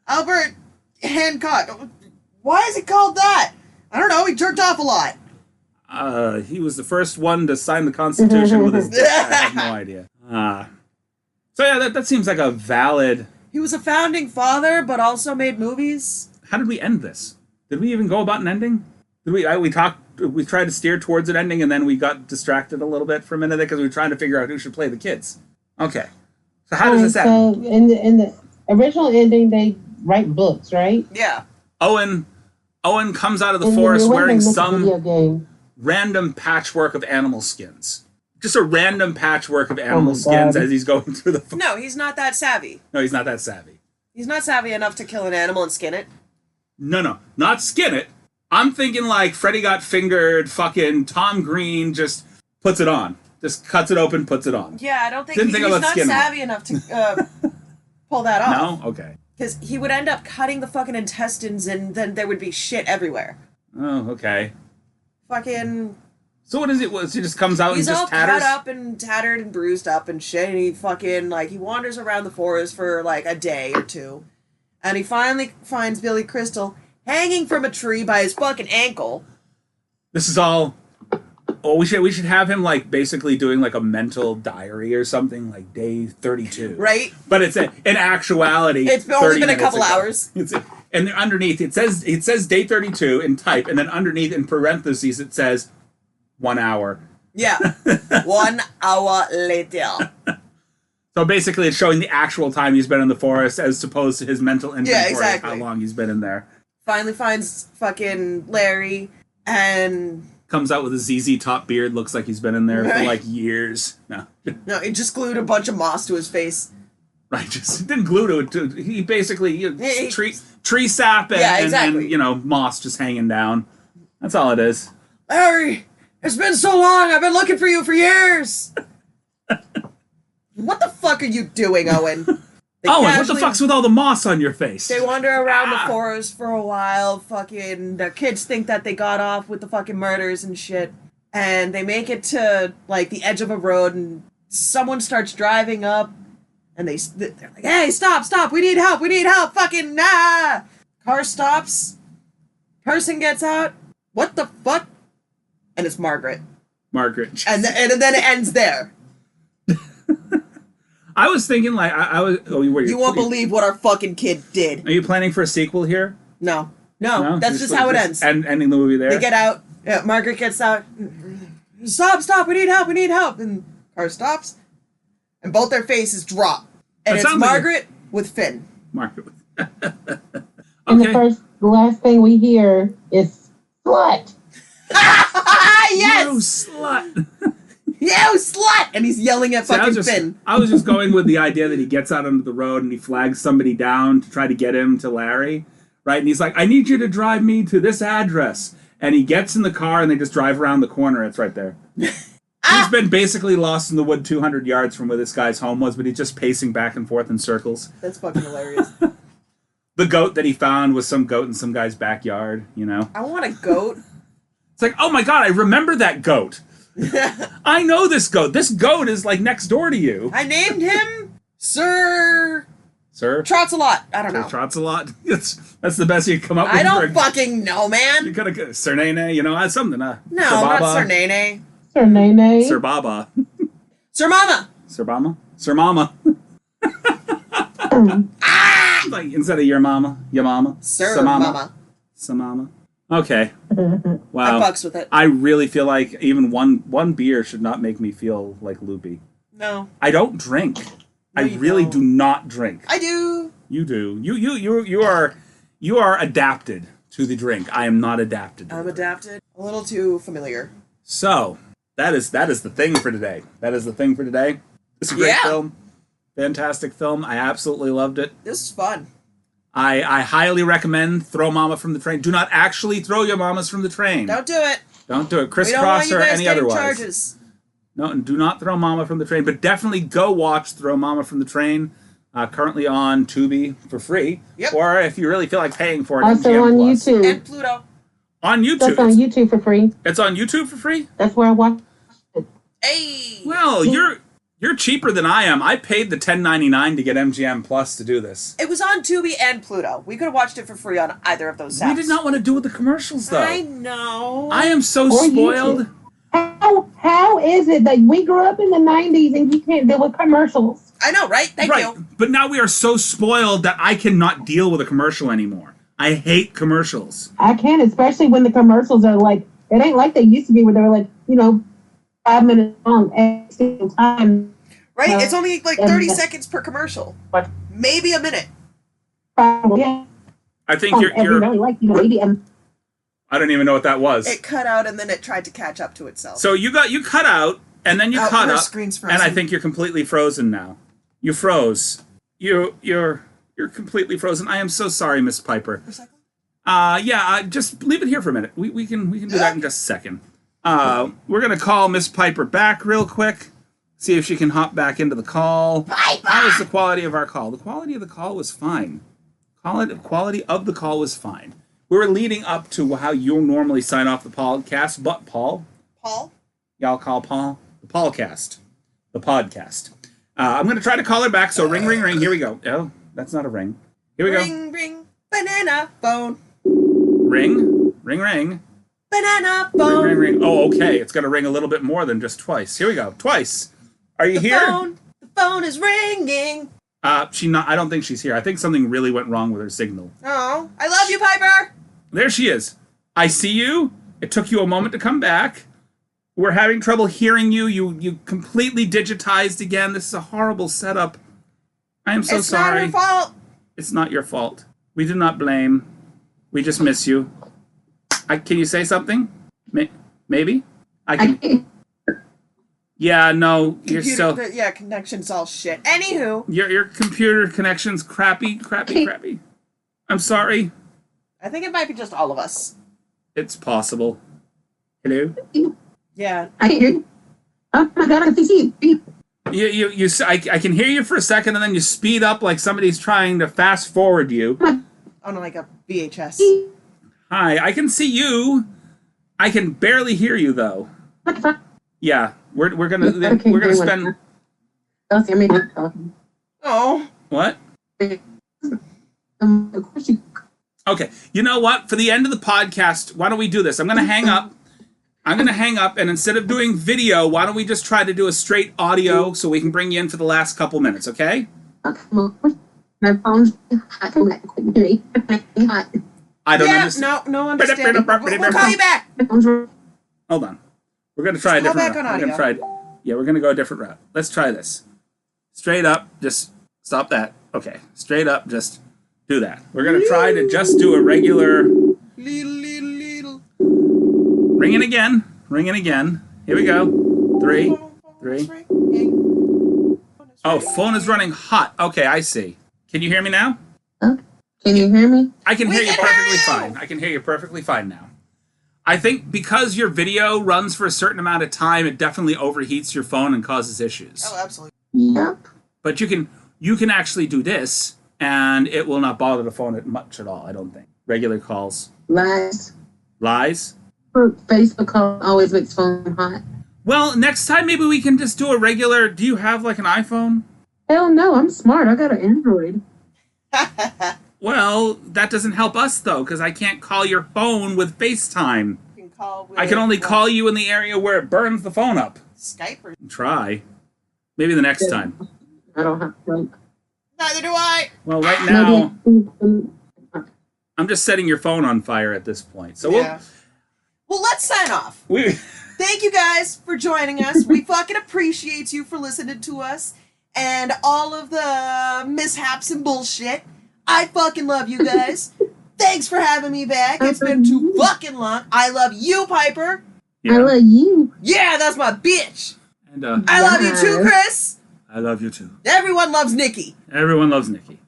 Albert Hancock. Why is it called that? I don't know. He jerked off a lot. He was the first one to sign the Constitution with his dick. I have no idea. So yeah, that seems like a valid... He was a founding father, but also made movies. How did we end this? Did we even go about an ending? Did we tried to steer towards an ending, and then we got distracted a little bit for a minute because we were trying to figure out who should play the kids. Okay. So how does this end? So in the original ending, they write books, right? Yeah. Owen comes out of the forest wearing some video game. random patchwork of animal skins. Just a random patchwork of animal skins as he's going through the forest. No, he's not that savvy. No, he's not that savvy. He's not savvy enough to kill an animal and skin it. No, not skin it. I'm thinking like Freddy Got Fingered, fucking Tom Green just puts it on. Just cuts it open, puts it on. Yeah, I don't think Didn't think he's about not skin savvy enough to pull that off. No? Okay. Because he would end up cutting the fucking intestines and then there would be shit everywhere. Oh, okay. Fucking... So what is it? He just comes out and He's all just tatters? cut up and tattered and bruised up and shit, and he fucking, like, he wanders around the forest for, like, a day or two, and he finally finds Billy Crystal hanging from a tree by his fucking ankle. This is all... Oh, we should have him, like, basically doing, like, a mental diary or something, like, day 32. Right? But it's in actuality... It's only been a couple hours. And underneath, it says day 32 in type, and then underneath, in parentheses, it says 1 hour. Yeah. 1 hour later. So basically, it's showing the actual time he's been in the forest as opposed to his mental inventory of how long he's been in there. Finally finds fucking Larry, and... Comes out with a ZZ Top beard, looks like he's been in there for like years. No, he just glued a bunch of moss to his face. Right, just didn't glue to it. He basically tree sap and moss just hanging down. That's all it is. Larry, it's been so long. I've been looking for you for years. What the fuck are you doing, Owen? What the fuck's with all the moss on your face? They wander around the forest for a while. Fucking, the kids think that they got off with the fucking murders and shit. And they make it to, like, the edge of a road, and someone starts driving up. And they're like, hey, stop, we need help, fucking, nah! Car stops. Person gets out. What the fuck? And it's Margaret. And then it ends there. I was thinking, like, you won't believe what our fucking kid did. Are you planning for a sequel here? No, that's just how it ends. Ending the movie there? They get out, Margaret gets out. Stop, we need help. And car stops. And both their faces drop. And it's Margaret with Finn. Margaret with And the last thing we hear is slut. Yes! You slut! You slut! And he's yelling at fucking Finn. I was just going with the idea that he gets out onto the road and he flags somebody down to try to get him to Larry, right? And he's like, I need you to drive me to this address. And he gets in the car and they just drive around the corner. It's right there. He's been basically lost in the wood 200 yards from where this guy's home was, but he's just pacing back and forth in circles. That's fucking hilarious. The goat that he found was some goat in some guy's backyard, you know? I want a goat. It's like, oh my god, I remember that goat. I know this goat. This goat is like next door to you. I named him Sir Trotsalot. I don't know. Trotsalot? That's the best you can come up with. I don't fucking know, man. You could have Sir Nene, something. No, not Sir Nene. Sir Nene. Sir Baba. Sir Mama. Sir Mama. Sir Mama. Like instead of your mama. Sir Mama. Sir Mama. Okay. Wow. I fucks with it. I really feel like even one beer should not make me feel like loopy. No. I don't drink. No, I really do not drink. I do. You do. You are adapted to the drink. I am not adapted. I'm adapted. A little too familiar. So, that is the thing for today. It's a great film. Fantastic film. I absolutely loved it. This is fun. I highly recommend Throw Momma from the Train. Do not actually throw your mamas from the train. Don't do it. Don't do it. Crisscross or any otherwise. Charges. No, and do not throw Momma from the Train. But definitely go watch Throw Momma from the Train. Currently on Tubi for free. Yep. Or if you really feel like paying for it, also on YouTube. And Pluto. On YouTube. That's on YouTube for free. It's on YouTube for free? That's where I watched it. Hey. Well, you're cheaper than I am. I paid the $10.99 to get MGM Plus to do this. It was on Tubi and Pluto. We could have watched it for free on either of those apps. We did not want to do with the commercials, though. I know. I am so Or spoiled. YouTube. How is it that we grew up in the 90s and you can't deal with commercials? I know, right? Thank you. But now we are so spoiled that I cannot deal with a commercial anymore. I hate commercials. I can, especially when the commercials are like, it ain't like they used to be where they were like, 5 minutes long every single time. Right? It's only like 30 seconds per commercial. Maybe a minute. Yeah. I think you're really like, maybe I don't even know what that was. It cut out and then it tried to catch up to itself. So you cut out and then you caught her up, screen's frozen. and I think you're completely frozen now. You froze. You're completely frozen. I am so sorry, Miss Piper. For a second? Just leave it here for a minute. We can do that in just a second. We're gonna call Miss Piper back real quick. See if she can hop back into the call. Piper! How was the quality of our call? The quality of the call was fine. Quality of the call was fine. We were leading up to how you normally sign off the podcast, but Paul? Y'all call Paul? The Paulcast. The podcast. I'm going to try to call her back, so ring, ring, ring. Here we go. Oh, that's not a ring. Here we go. Ring, ring, banana phone. Ring, ring, ring. Banana phone. Ring, ring, ring. Oh, okay. It's going to ring a little bit more than just twice. Here we go. Twice. Are you here? The phone is ringing. I don't think she's here. I think something really went wrong with her signal. Oh, I love you, Piper. There she is. I see you. It took you a moment to come back. We're having trouble hearing you. You completely digitized again. This is a horrible setup. I am so sorry. It's not her fault. It's not your fault. We do not blame. We just miss you. Can you say something? Maybe? I can. Yeah, no, you're still... Connection's all shit. Anywho. Your computer connection's crappy. I'm sorry. I think it might be just all of us. It's possible. Hello? Yeah. I hear you. Oh my god, I can see you. I can hear you for a second, and then you speed up like somebody's trying to fast forward you. On like a VHS. Hi, I can see you. I can barely hear you though. Yeah, we're gonna spend. Oh. What? Of course you. Okay, you know what? For the end of the podcast, why don't we do this? I'm gonna hang up, and instead of doing video, why don't we just try to do a straight audio so we can bring you in for the last couple minutes, okay? My phone's hot. I don't understand. No understanding. We'll call you back. Hold on. We're gonna try a different route. We're gonna go a different route. Let's try this. Straight up, just stop that. Okay, straight up, just do that. We're gonna try to just do a regular. Little. Ringing again. Here we go. Three. Oh, phone is running hot. Okay, I see. Can you hear me now? Can you hear me? I can hear you perfectly fine. I can hear you perfectly fine now. I think because your video runs for a certain amount of time, it definitely overheats your phone and causes issues. Oh, absolutely. Yep. But you can actually do this, and it will not bother the phone much at all, I don't think. Regular calls. Lies. Facebook call always makes phone hot. Well, next time maybe we can just do a regular... Do you have like an iPhone? Hell no, I'm smart. I got an Android. Well, that doesn't help us, though, because I can't call your phone with FaceTime. I can only call you in the area where it burns the phone up. Skype or... Try. Maybe the next time. I don't have to. Neither do I. Well, right now, I'm just setting your phone on fire at this point. So Well, let's sign off. we Thank you guys for joining us. We fucking appreciate you for listening to us and all of the mishaps and bullshit. I fucking love you guys. Thanks for having me back. It's been too fucking long. I love you, Piper. Yeah. I love you. Yeah, that's my bitch. And I love you too, Chris. I love you too. Everyone loves Nikki. Everyone loves Nikki.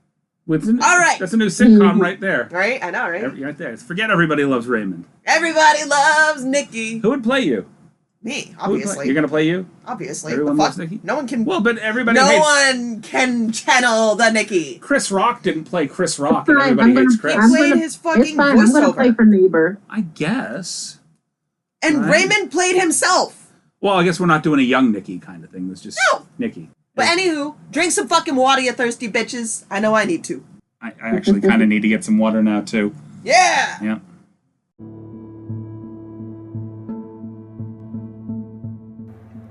All right. That's a new sitcom right there. Right? I know, right? Right there. Forget Everybody Loves Raymond. Everybody loves Nikki. Who would play you? Me, obviously. You're gonna play you? Obviously. Everyone The loves fuck? Nikki? No one can. Well, but everybody No hates... one can channel the Nikki. Chris Rock didn't play Chris Rock, Fine, and everybody hates He Chris. played his fucking It's fine. I'm gonna play voiceover. for neighbor. I guess. And Right. Raymond played himself. Well, I guess we're not doing a young Nikki kind of thing. It's just No. Nikki. But anywho, drink some fucking water, you thirsty bitches. I know I need to. I actually kind of need to get some water now, too. Yeah! Yeah.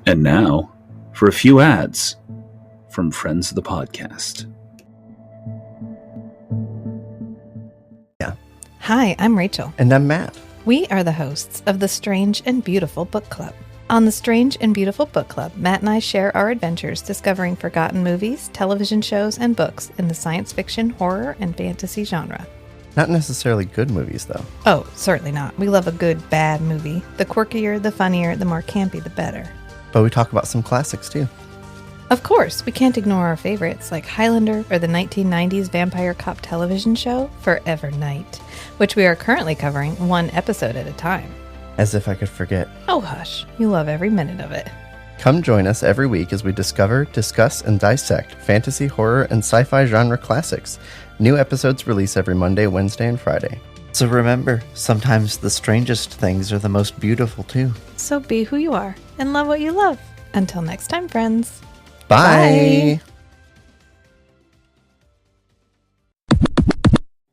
And now, for a few ads from friends of the podcast. Hi, I'm Rachel. And I'm Matt. We are the hosts of the Strange and Beautiful Book Club. On the Strange and Beautiful Book Club, Matt and I share our adventures discovering forgotten movies, television shows, and books in the science fiction, horror, and fantasy genre. Not necessarily good movies, though. Oh, certainly not. We love a good, bad movie. The quirkier, the funnier, the more campy, the better. But we talk about some classics, too. Of course, we can't ignore our favorites like Highlander or the 1990s vampire cop television show, Forever Night, which we are currently covering one episode at a time. As if I could forget. Oh, hush. You love every minute of it. Come join us every week as we discover, discuss, and dissect fantasy, horror, and sci-fi genre classics. New episodes release every Monday, Wednesday, and Friday. So remember, sometimes the strangest things are the most beautiful, too. So be who you are and love what you love. Until next time, friends. Bye!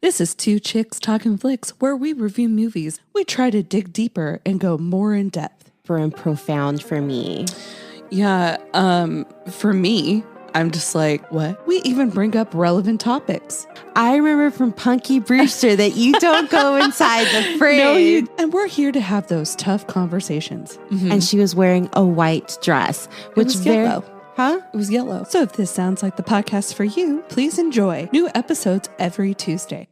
This is Two Chicks Talking Flicks, where we review movies. We try to dig deeper and go more in depth. And profound for me. Yeah, for me, I'm just like, what? We even bring up relevant topics. I remember from Punky Brewster that you don't go inside the fridge. And we're here to have those tough conversations. Mm-hmm. And she was wearing a white dress, which was yellow. Huh? It was yellow. So if this sounds like the podcast for you, please enjoy. New episodes every Tuesday.